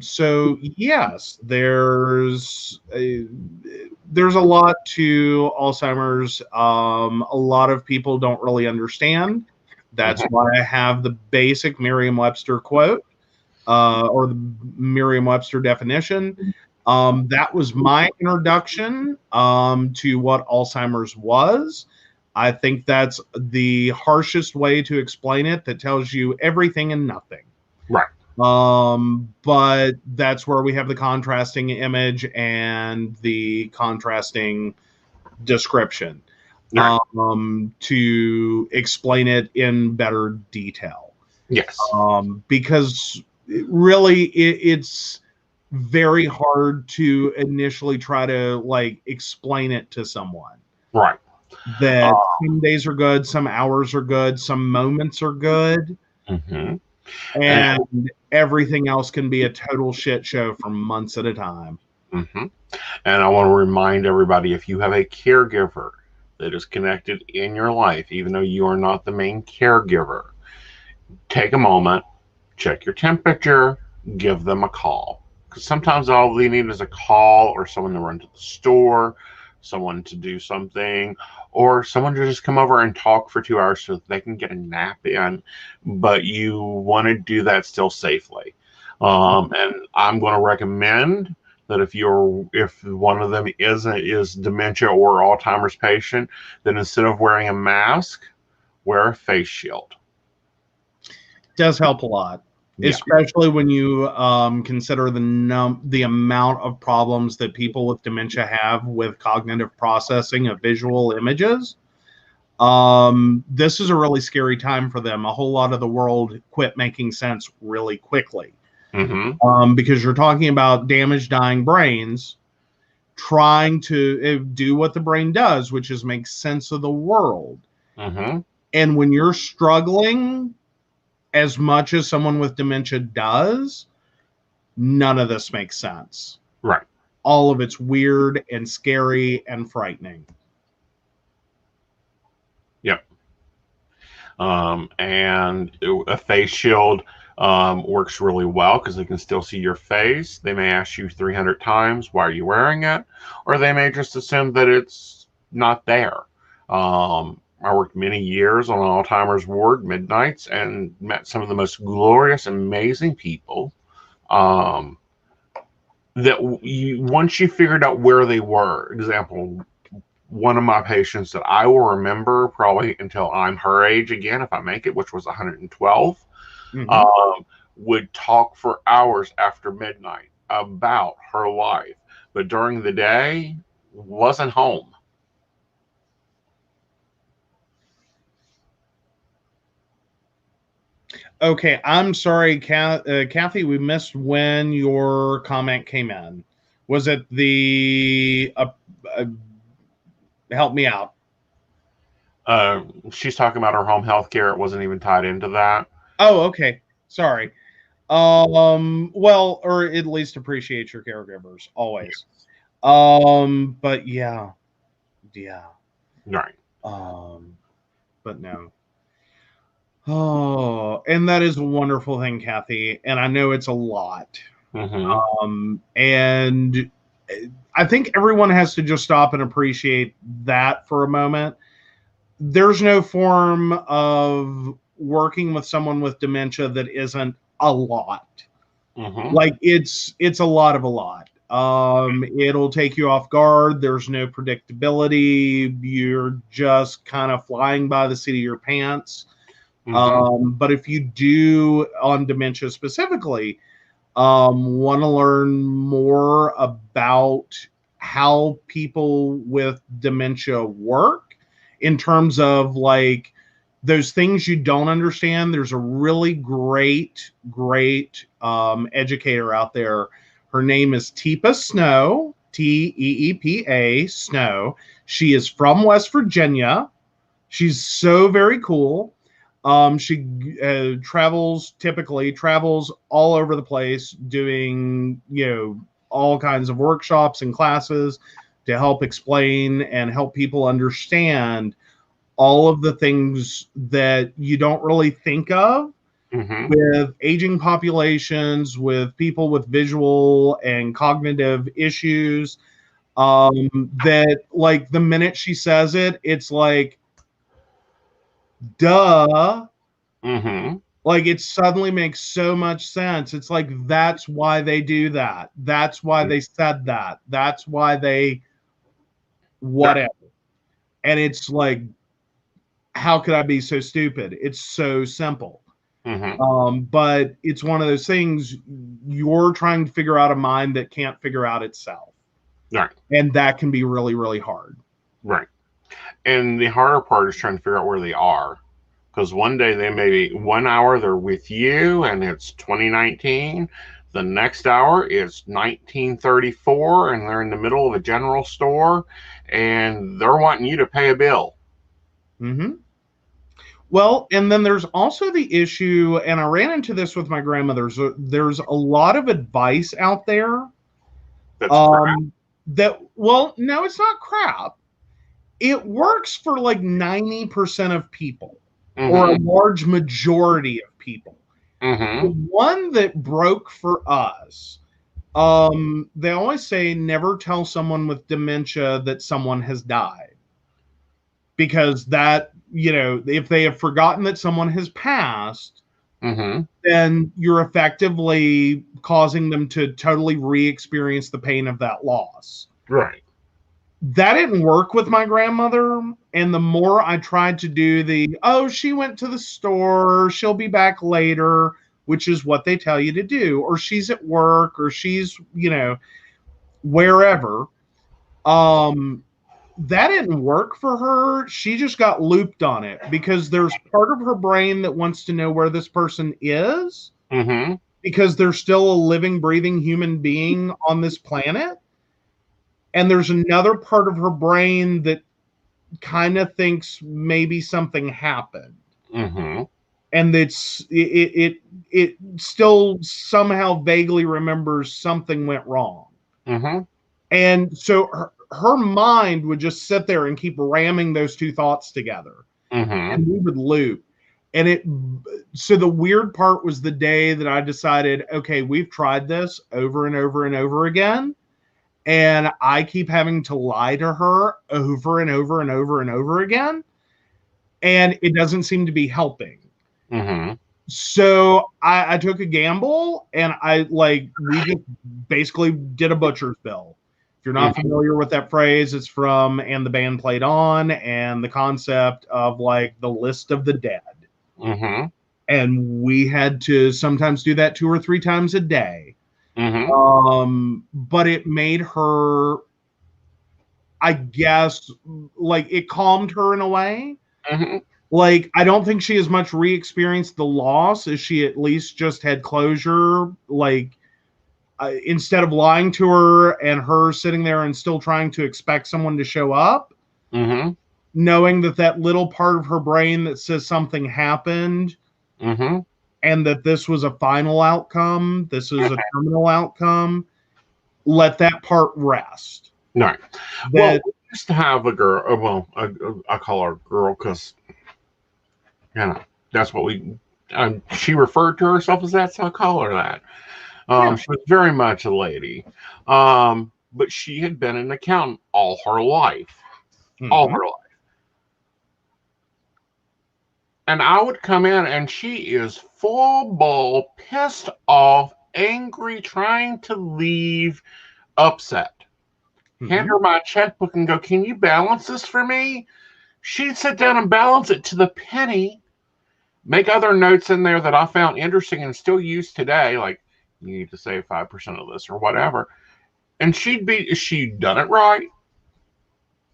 So yes, there's a lot to Alzheimer's. A lot of people don't really understand. That's why I have the basic Merriam-Webster quote, or the Merriam-Webster definition. That was my introduction to what Alzheimer's was. I think that's the harshest way to explain it, that tells you everything and nothing. Right. But that's where we have the contrasting image and the contrasting description. Right. To explain it in better detail. Yes. Because it's very hard to initially try to explain it to someone. Right. That some days are good, some hours are good, some moments are good. And everything else can be a total shit show for months at a time. And I want to remind everybody, if you have a caregiver that is connected in your life, even though you are not the main caregiver, take a moment, check your temperature, give them a call. Because sometimes all they need is a call, or someone to run to the store, someone to do something, or someone to just come over and talk for 2 hours so that they can get a nap in. But you want to do that still safely. And I'm going to recommend that if one of them is dementia or Alzheimer's patient, then instead of wearing a mask, wear a face shield. Does help a lot. Yeah. Especially when you consider the amount of problems that people with dementia have with cognitive processing of visual images. This is a really scary time for them. A whole lot of the world quit making sense really quickly. Because you're talking about damaged, dying brains trying to do what the brain does, which is make sense of the world. And when you're struggling as much as someone with dementia does, none of this makes sense. Right. All of it's weird and scary and frightening. Yep. And a face shield works really well because they can still see your face. They may ask you 300 times, why are you wearing it? Or they may just assume that it's not there. I worked many years on an Alzheimer's ward, midnights, and met some of the most glorious, amazing people that once you figured out where they were. Example, one of my patients that I will remember probably until I'm her age again, if I make it, which was 112, would talk for hours after midnight about her life. But during the day, wasn't home. Okay, I'm sorry, Kathy, we missed when your comment came in. Was it the help me out? She's talking about her home health care. It wasn't even tied into that. Oh, okay. Sorry. Well, or at least appreciate your caregivers always. But yeah. Right. But no. Oh, and that is a wonderful thing, Kathy. And I know it's a lot. And I think everyone has to just stop and appreciate that for a moment. There's no form of working with someone with dementia that isn't a lot. Like it's a lot of a lot. It'll take you off guard. There's no predictability. You're just kind of flying by the seat of your pants. But if you do, on dementia specifically, want to learn more about how people with dementia work in terms of like those things you don't understand, there's a really great educator out there. Her name is Teepa Snow, Teepa Snow. She is from West Virginia. She's so very cool. She travels all over the place doing, all kinds of workshops and classes to help explain and help people understand all of the things that you don't really think of with aging populations, with people with visual and cognitive issues. That like the minute she says it, it's like, duh. Like it suddenly makes so much sense. It's like, that's why they do that. That's why they said that. That's why they whatever. And it's like, how could I be so stupid? It's so simple. But it's one of those things, you're trying to figure out a mind that can't figure out itself. Right. And that can be really, really hard. Right. And the harder part is trying to figure out where they are. Because one day they may be 1 hour they're with you and it's 2019. The next hour is 1934 and they're in the middle of a general store and they're wanting you to pay a bill. Well, and then there's also the issue, and I ran into this with my grandmother. There's a lot of advice out there. That's crap. Well, no, it's not crap. It works for like 90% of people. Or a large majority of people. The one that broke for us, they always say never tell someone with dementia that someone has died. Because that, if they have forgotten that someone has passed, then you're effectively causing them to totally re-experience the pain of that loss. Right. That didn't work with my grandmother. And the more I tried to do she went to the store, she'll be back later, which is what they tell you to do, or she's at work, or she's, wherever. That didn't work for her. She just got looped on it because there's part of her brain that wants to know where this person is because they're still a living, breathing human being on this planet. And there's another part of her brain that kind of thinks maybe something happened. And it still somehow vaguely remembers something went wrong. And so her mind would just sit there and keep ramming those two thoughts together. And we would loop. And so the weird part was the day that I decided, okay, we've tried this over and over and over again. And I keep having to lie to her over and over and over and over again. And it doesn't seem to be helping. So I took a gamble and we just basically did a butcher's bill. If you're not familiar with that phrase, it's from And the Band Played On, and the concept of like the list of the dead. And we had to sometimes do that 2 or 3 times a day. But it made her, I guess, like it calmed her in a way. Like, I don't think she as much re-experienced the loss as she at least just had closure. Like, instead of lying to her and her sitting there and still trying to expect someone to show up, knowing that little part of her brain that says something happened, and that this was a final outcome, this is a terminal outcome, let that part rest. Right. Well, used to have a girl. Well, I call her a girl because that's what we. She referred to herself as that, so I call her that. Yeah. She was very much a lady, but she had been an accountant all her life, all Mhm. her life. And I would come in, and she is full ball, pissed off, angry, trying to leave, upset. Hand Mhm. her my checkbook and go, "Can you balance this for me?" She'd sit down and balance it to the penny, make other notes in there that I found interesting and still use today, like you need to save 5% of this or whatever. And she'd done it right.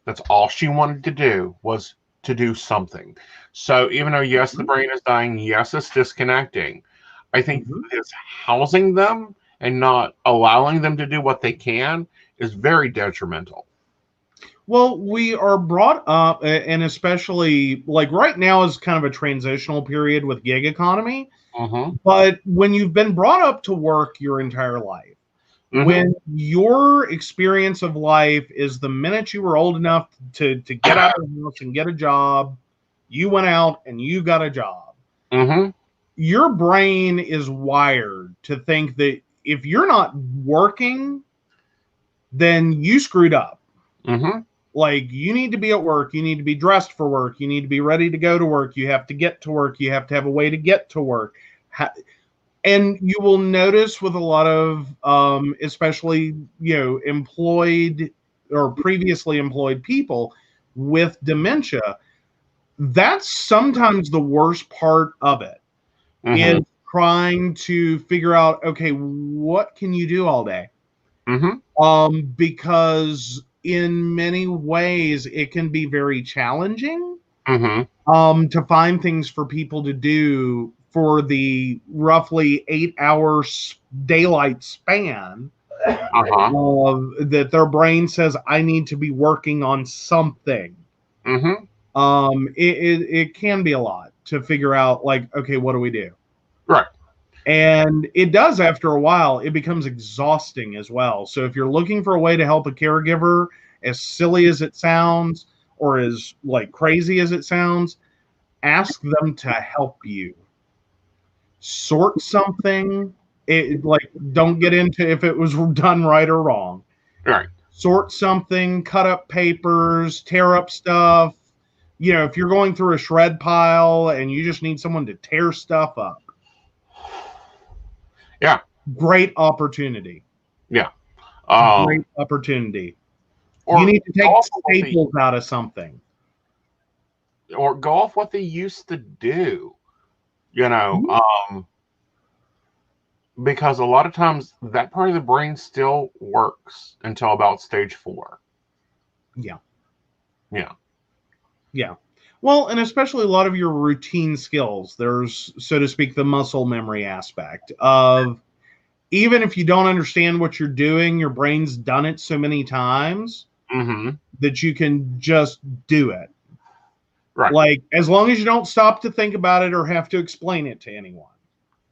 That's all she wanted to do was to do something. So even though yes, the Mhm. brain is dying, yes, it's disconnecting. I think Mhm. this housing them and not allowing them to do what they can is very detrimental. Well, we are brought up, and especially like right now is kind of a transitional period with gig economy. Mm-hmm. But when you've been brought up to work your entire life, Mm-hmm. when your experience of life is the minute you were old enough to get out of the house and get a job, you went out and you got a job. Mm-hmm. Your brain is wired to think that if you're not working, then you screwed up. Mm-hmm. Like you need to be at work, you need to be dressed for work, you need to be ready to go to work, you have to get to work, you have to have a way to get to work. And you will notice with a lot of especially employed or previously employed people with dementia, that's sometimes the worst part of it, Mm-hmm. is trying to figure out, okay, what can you do all day? Mm-hmm. Because in many ways it can be very challenging Mm-hmm. to find things for people to do for the roughly 8 hour daylight span Uh-huh. that their brain says, I need to be working on something. Mm-hmm. It can be a lot to figure out, like, okay, what do we do? Right. And it does after a while. It becomes exhausting as well. So if you're looking for a way to help a caregiver, as silly as it sounds, or as like crazy as it sounds, ask them to help you sort something. It like don't get into if it was done right or wrong. Right. Sort something, cut up papers, tear up stuff. If you're going through a shred pile and you just need someone to tear stuff up, Yeah. great opportunity. Yeah. Great opportunity. You Or need to go take off of what they staples out of something. or go off what they used to do. You know, Mhm. because a lot of times that part of the brain still works until about stage 4. Yeah. Yeah. Yeah. Well, and especially a lot of your routine skills. There's, so to speak, the muscle memory aspect of, even if you don't understand what you're doing, your brain's done it so many times Mm-hmm. that you can just do it. Right. Like, as long as you don't stop to think about it or have to explain it to anyone,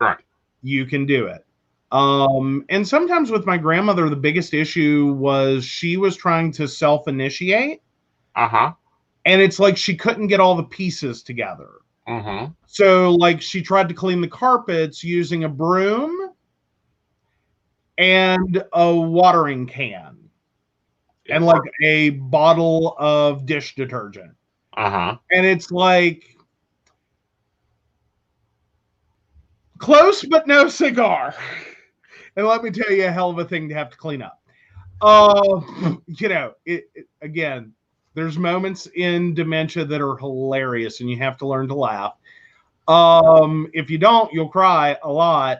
Right. you can do it. And sometimes with my grandmother, the biggest issue was she was trying to self initiate, Uh-huh. and it's like she couldn't get all the pieces together. Mm-hmm. So, like, she tried to clean the carpets using a broom and a watering can It and like worked. a bottle of dish detergent. Uh-huh. And it's like close but no cigar. And let me tell you, a hell of a thing to have to clean up. Again, there's moments in dementia that are hilarious, and you have to learn to laugh. If you don't, you'll cry a lot.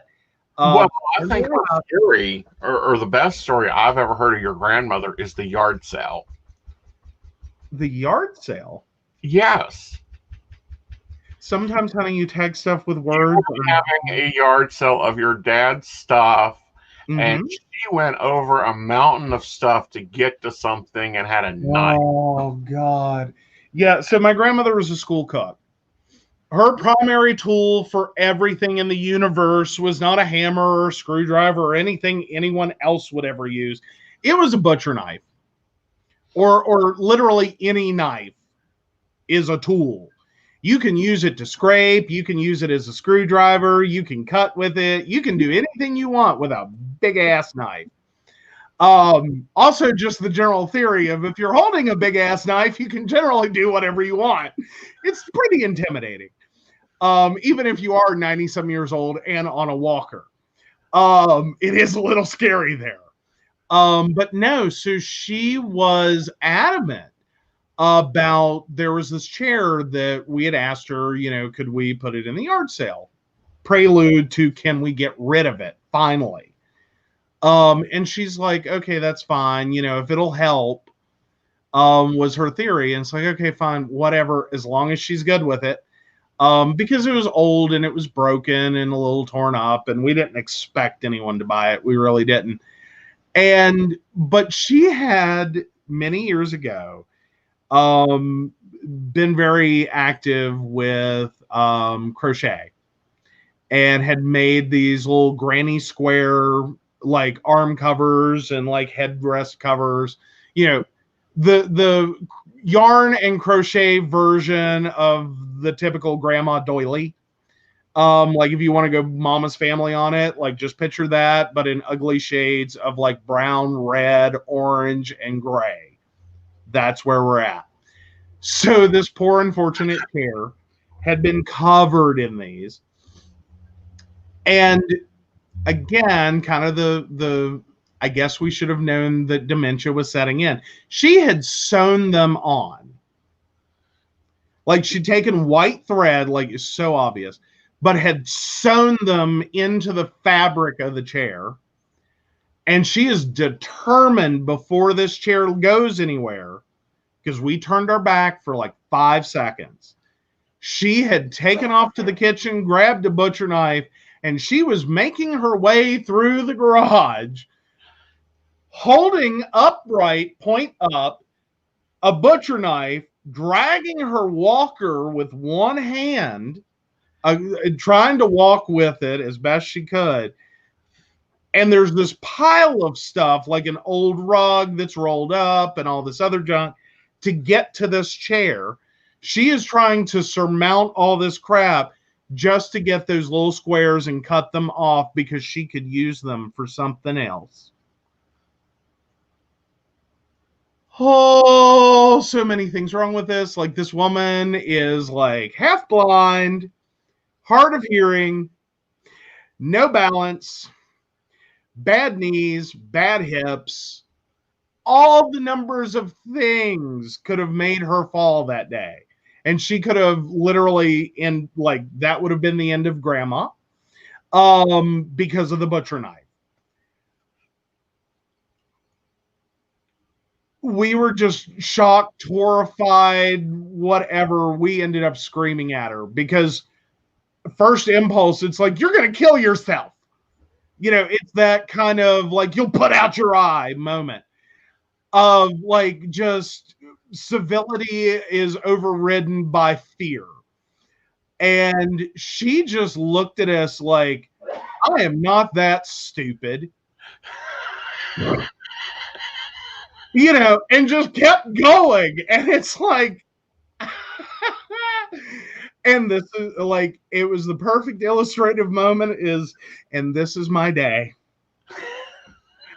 Well, I Learn to think her laugh. story, or the best story I've ever heard of your grandmother, is the yard sale. The yard sale. Yes. Sometimes, honey, you tag stuff with You words. were having a yard sale of your dad's stuff, and Mm-hmm. she went over a mountain of stuff to get to something and had a knife. Oh God. Yeah, so my grandmother was a school cook. Her primary tool for everything in the universe was not a hammer or a screwdriver or anything anyone else would ever use. It was a butcher knife. or literally any knife is a tool. You can use it to scrape, you can use it as a screwdriver, you can cut with it, you can do anything you want with a big ass knife. Also, just the general theory of if you're holding a big ass knife, you can generally do whatever you want. It's pretty intimidating, even if you are 90 some years old and on a walker. It is a little scary there. But no, so she was adamant about there was this chair that we had asked her, could we put it in the yard sale? Prelude to can we get rid of it finally? And she's like, okay, that's fine. If it'll help, was her theory. And it's like, okay, fine, whatever, as long as she's good with it. Because it was old and it was broken and a little torn up, and we didn't expect anyone to buy it. We really didn't. But she had many years ago been very active with crochet and had made these little granny square like arm covers and like headrest covers, the yarn and crochet version of the typical grandma doily. Like if you want to go Mama's Family on it, like just picture that, but in ugly shades of like brown, red, orange, and gray. That's where we're at. So this poor unfortunate chair had been covered in these. And again, kind of the I guess we should have known that dementia was setting in. She had sewn them on. Like she'd taken white thread, like it's so obvious, but had sewn them into the fabric of the chair. And she is determined before this chair goes anywhere, because we turned our back for like 5 seconds. She had taken off to the kitchen, grabbed a butcher knife, and she was making her way through the garage, holding upright, point up, a butcher knife, dragging her walker with one hand, trying to walk with it as best she could. And there's this pile of stuff, like an old rug that's rolled up and all this other junk to get to this chair. She is trying to surmount all this crap just to get those little squares and cut them off because she could use them for something else. Oh, so many things wrong with this. Like this woman is like half blind, hard of hearing, no balance, bad knees, bad hips. All the numbers of things could have made her fall that day. And she could have literally, that would have been the end of grandma because of the butcher knife. We were just shocked, horrified, whatever. We ended up screaming at her because first impulse, it's like, you're going to kill yourself. It's that kind of like, you'll put out your eye moment of like just civility is overridden by fear. And she just looked at us like, I am not that stupid. And just kept going. And it's like, and this is like, it was the perfect illustrative moment and this is my day.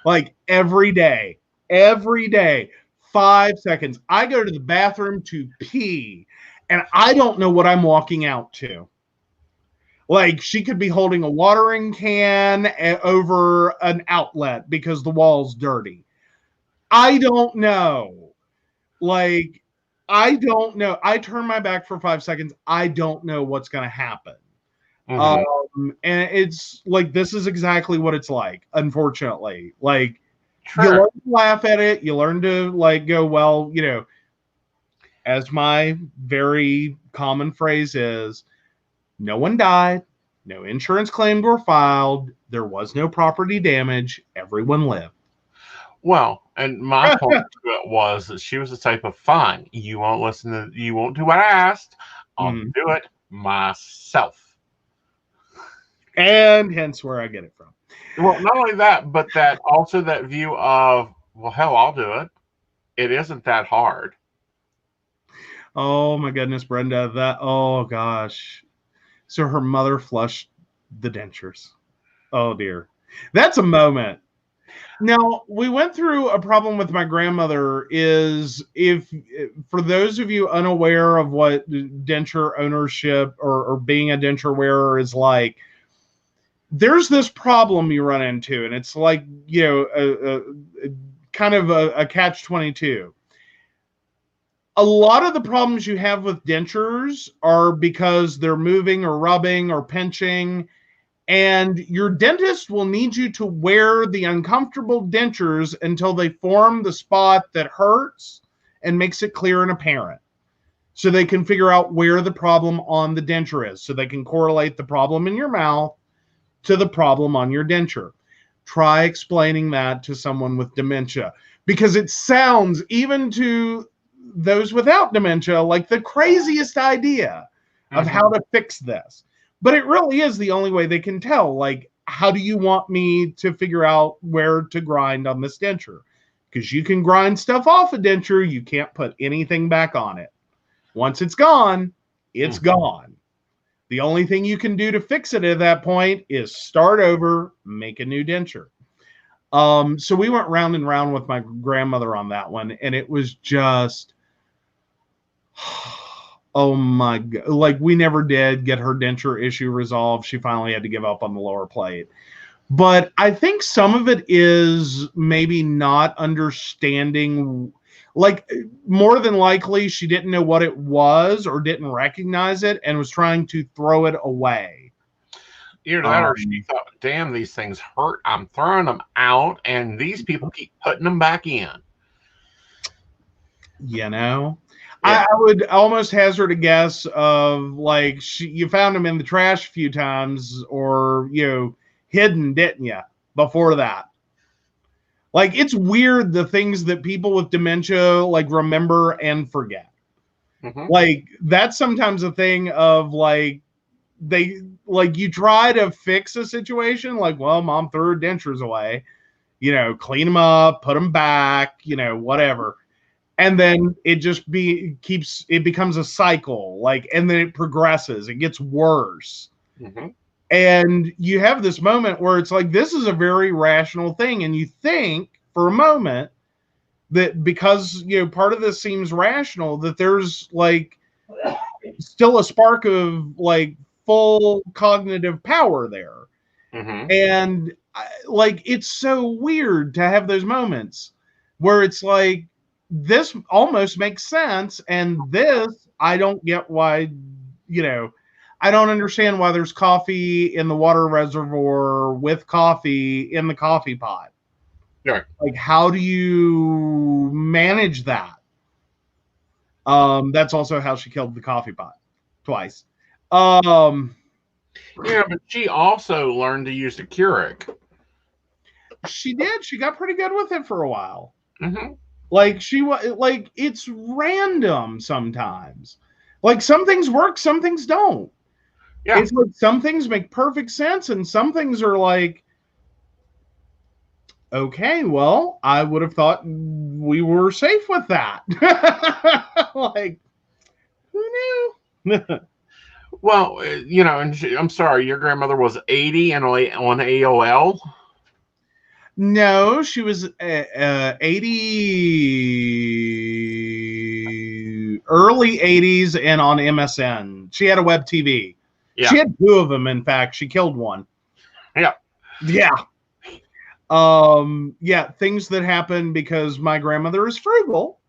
Like every day, 5 seconds. I go to the bathroom to pee and I don't know what I'm walking out to. Like she could be holding a watering can over an outlet because the wall's dirty. I don't know. Like, I don't know. I turn my back for 5 seconds. I don't know what's going to happen. Mm-hmm. And it's like, this is exactly what it's like, unfortunately. Like, sure. You learn to laugh at it. You learn to like go, well, as my very common phrase is, no one died. No insurance claims were filed. There was no property damage. Everyone lived. Well, and my point to it was that she was the type of, fine, you won't do what I asked. I'll do it myself. And hence where I get it from. Well, not only that, but that view of, well, hell, I'll do it. It isn't that hard. Oh my goodness, Brenda. Oh gosh. So her mother flushed the dentures. Oh dear. That's a moment. Now, we went through a problem with my grandmother is if for those of you unaware of what denture ownership or being a denture wearer is like, there's this problem you run into, and it's like, a kind of a catch-22. A lot of the problems you have with dentures are because they're moving or rubbing or pinching, and your dentist will need you to wear the uncomfortable dentures until they form the spot that hurts and makes it clear and apparent, so they can figure out where the problem on the denture is, so they can correlate the problem in your mouth to the problem on your denture. Try explaining that to someone with dementia, because it sounds, even to those without dementia, like the craziest idea of how to fix this. But it really is the only way they can tell. Like, how do you want me to figure out where to grind on this denture? Because you can grind stuff off a denture, you can't put anything back on it. Once it's gone, it's gone. The only thing you can do to fix it at that point is start over, make a new denture. So we went round and round with my grandmother on that one, and it was just, oh my God. Like, we never did get her denture issue resolved. She finally had to give up on the lower plate. But I think some of it is maybe not understanding. Like, more than likely, she didn't know what it was or didn't recognize it and was trying to throw it away. Either that or she thought, damn, these things hurt. I'm throwing them out, and these people keep putting them back in. You know? Yeah. I would almost hazard a guess of, like, you found them in the trash a few times, or, hidden, didn't you, before that? Like, it's weird the things that people with dementia, like, remember and forget. Like, that's sometimes a thing of, like, you try to fix a situation, like, well, mom threw her dentures away, clean them up, put them back, whatever. And then it just it becomes a cycle, like, and then it progresses, it gets worse. And you have this moment where it's like, this is a very rational thing. And you think for a moment that because, part of this seems rational, that there's, like, still a spark of, like, full cognitive power there. And, like, it's so weird to have those moments where it's like, this almost makes sense, and this, I don't get why, I don't understand why there's coffee in the water reservoir with coffee in the coffee pot. Right. Like, how do you manage that? That's also how she killed the coffee pot twice. Yeah, but she also learned to use the Keurig. She did. She got pretty good with it for a while. Like, it's random sometimes. Like, some things work, some things don't. Yeah. It's like some things make perfect sense, and some things are like, okay, well, I would have thought we were safe with that. Like, who knew? Well, and I'm sorry, your grandmother was 80 and on AOL? No, she was 80, early 80s, and on MSN. She had a web TV. Yeah. She had two of them, in fact. She killed one. Yeah. Yeah. Yeah, things that happen because my grandmother is frugal,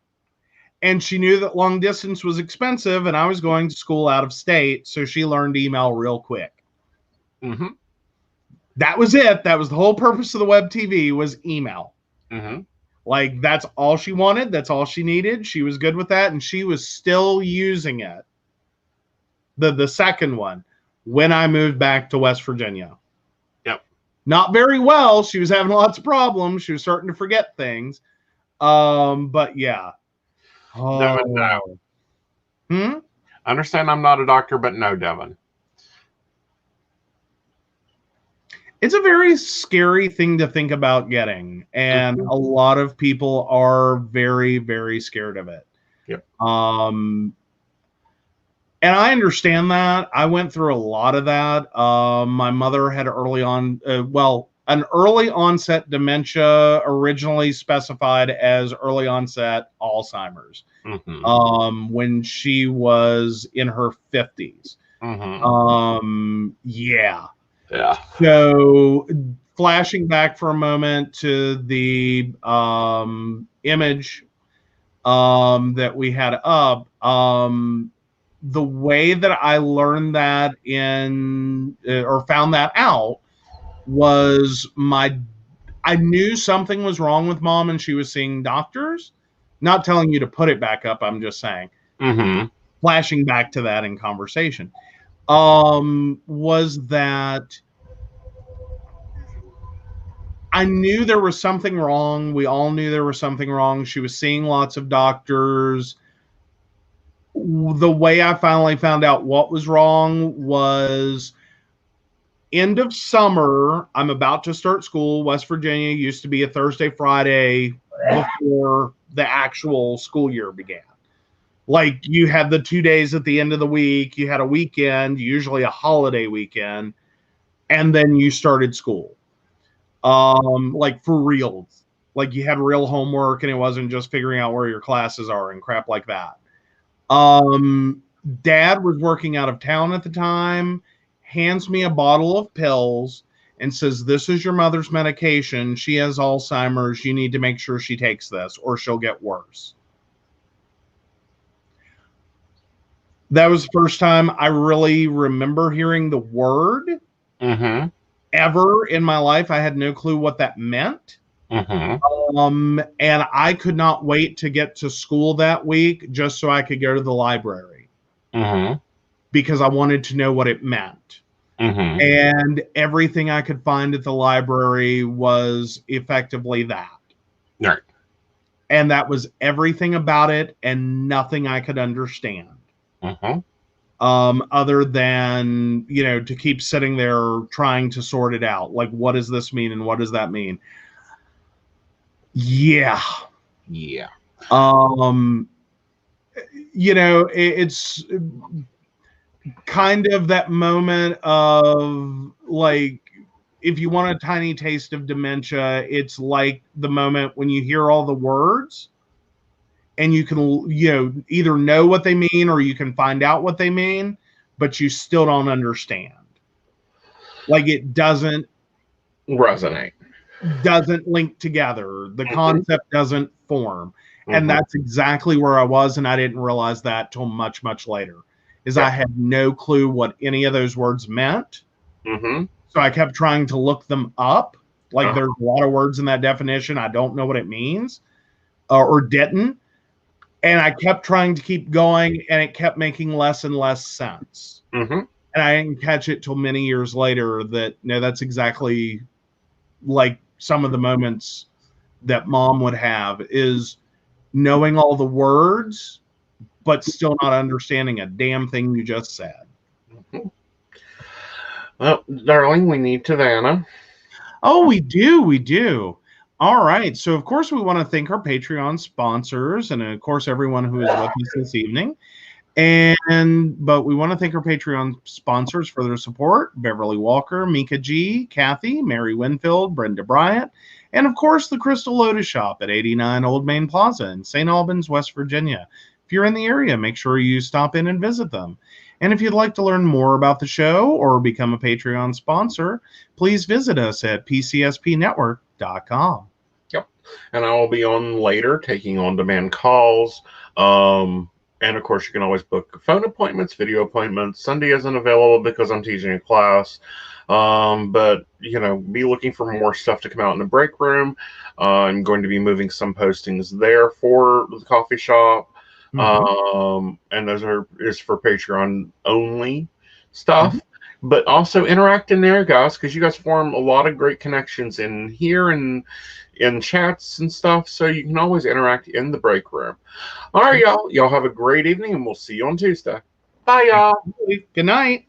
and she knew that long distance was expensive, and I was going to school out of state, so she learned email real quick. That was it. That was the whole purpose of the web TV, was email. Like, that's all she wanted. That's all she needed. She was good with that, and she was still using it. The second one, when I moved back to West Virginia. Yep. Not very well. She was having lots of problems. She was starting to forget things. But yeah. No. I understand I'm not a doctor, but no, Devin. It's a very scary thing to think about getting, and a lot of people are very, very scared of it. Yep. And I understand that. I went through a lot of that. My mother had an early onset dementia, originally specified as early onset Alzheimer's, when she was in her 50s. Yeah. So flashing back for a moment to the image that we had up, the way that I learned that or found that out was I knew something was wrong with Mom and she was seeing doctors. Not telling you to put it back up, I'm just saying. Flashing back to that in conversation. Was that I knew there was something wrong. We all knew there was something wrong. She was seeing lots of doctors. The way I finally found out what was wrong was end of summer. I'm about to start school. West Virginia used to be a Thursday, Friday before the actual school year began. Like, you had the 2 days at the end of the week, you had a weekend, usually a holiday weekend, and then you started school. Like, for real. Like, you had real homework and it wasn't just figuring out where your classes are and crap like that. Dad was working out of town at the time, hands me a bottle of pills and says, "This is your mother's medication. She has Alzheimer's. You need to make sure she takes this or she'll get worse." That was the first time I really remember hearing the word ever in my life. I had no clue what that meant. And I could not wait to get to school that week just so I could go to the library because I wanted to know what it meant. And everything I could find at the library was effectively that. Right. And that was everything about it and nothing I could understand. Other than, to keep sitting there trying to sort it out. Like, what does this mean and what does that mean? Yeah. It's kind of that moment of, like, if you want a tiny taste of dementia, it's like the moment when you hear all the words and you can, either know what they mean or you can find out what they mean, but you still don't understand. Like, it doesn't resonate. Doesn't link together. The concept doesn't form. And that's exactly where I was, and I didn't realize that till much, much later. I had no clue what any of those words meant. So I kept trying to look them up. Like, there's a lot of words in that definition. I don't know what it means or didn't. And I kept trying to keep going, and it kept making less and less sense. And I didn't catch it till many years later that, no, that's exactly like some of the moments that Mom would have, is knowing all the words, but still not understanding a damn thing you just said. Well, darling, we need Tavanna. Oh, we do. All right. So, of course, we want to thank our Patreon sponsors and, of course, everyone who is with us this evening. But we want to thank our Patreon sponsors for their support: Beverly Walker, Mika G, Kathy, Mary Winfield, Brenda Bryant, and, of course, the Crystal Lotus Shop at 89 Old Main Plaza in St. Albans, West Virginia. If you're in the area, make sure you stop in and visit them. And if you'd like to learn more about the show or become a Patreon sponsor, please visit us at PCSPnetwork.com. Yep. And I will be on later, taking on-demand calls. And, of course, you can always book phone appointments, video appointments. Sunday isn't available because I'm teaching a class. But, be looking for more stuff to come out in the break room. I'm going to be moving some postings there for the coffee shop. And those is for Patreon only stuff, but also interact in there, guys, because you guys form a lot of great connections in here and in chats and stuff. So you can always interact in the break room. All right, y'all have a great evening, and we'll see you on Tuesday. Bye, y'all. Good night.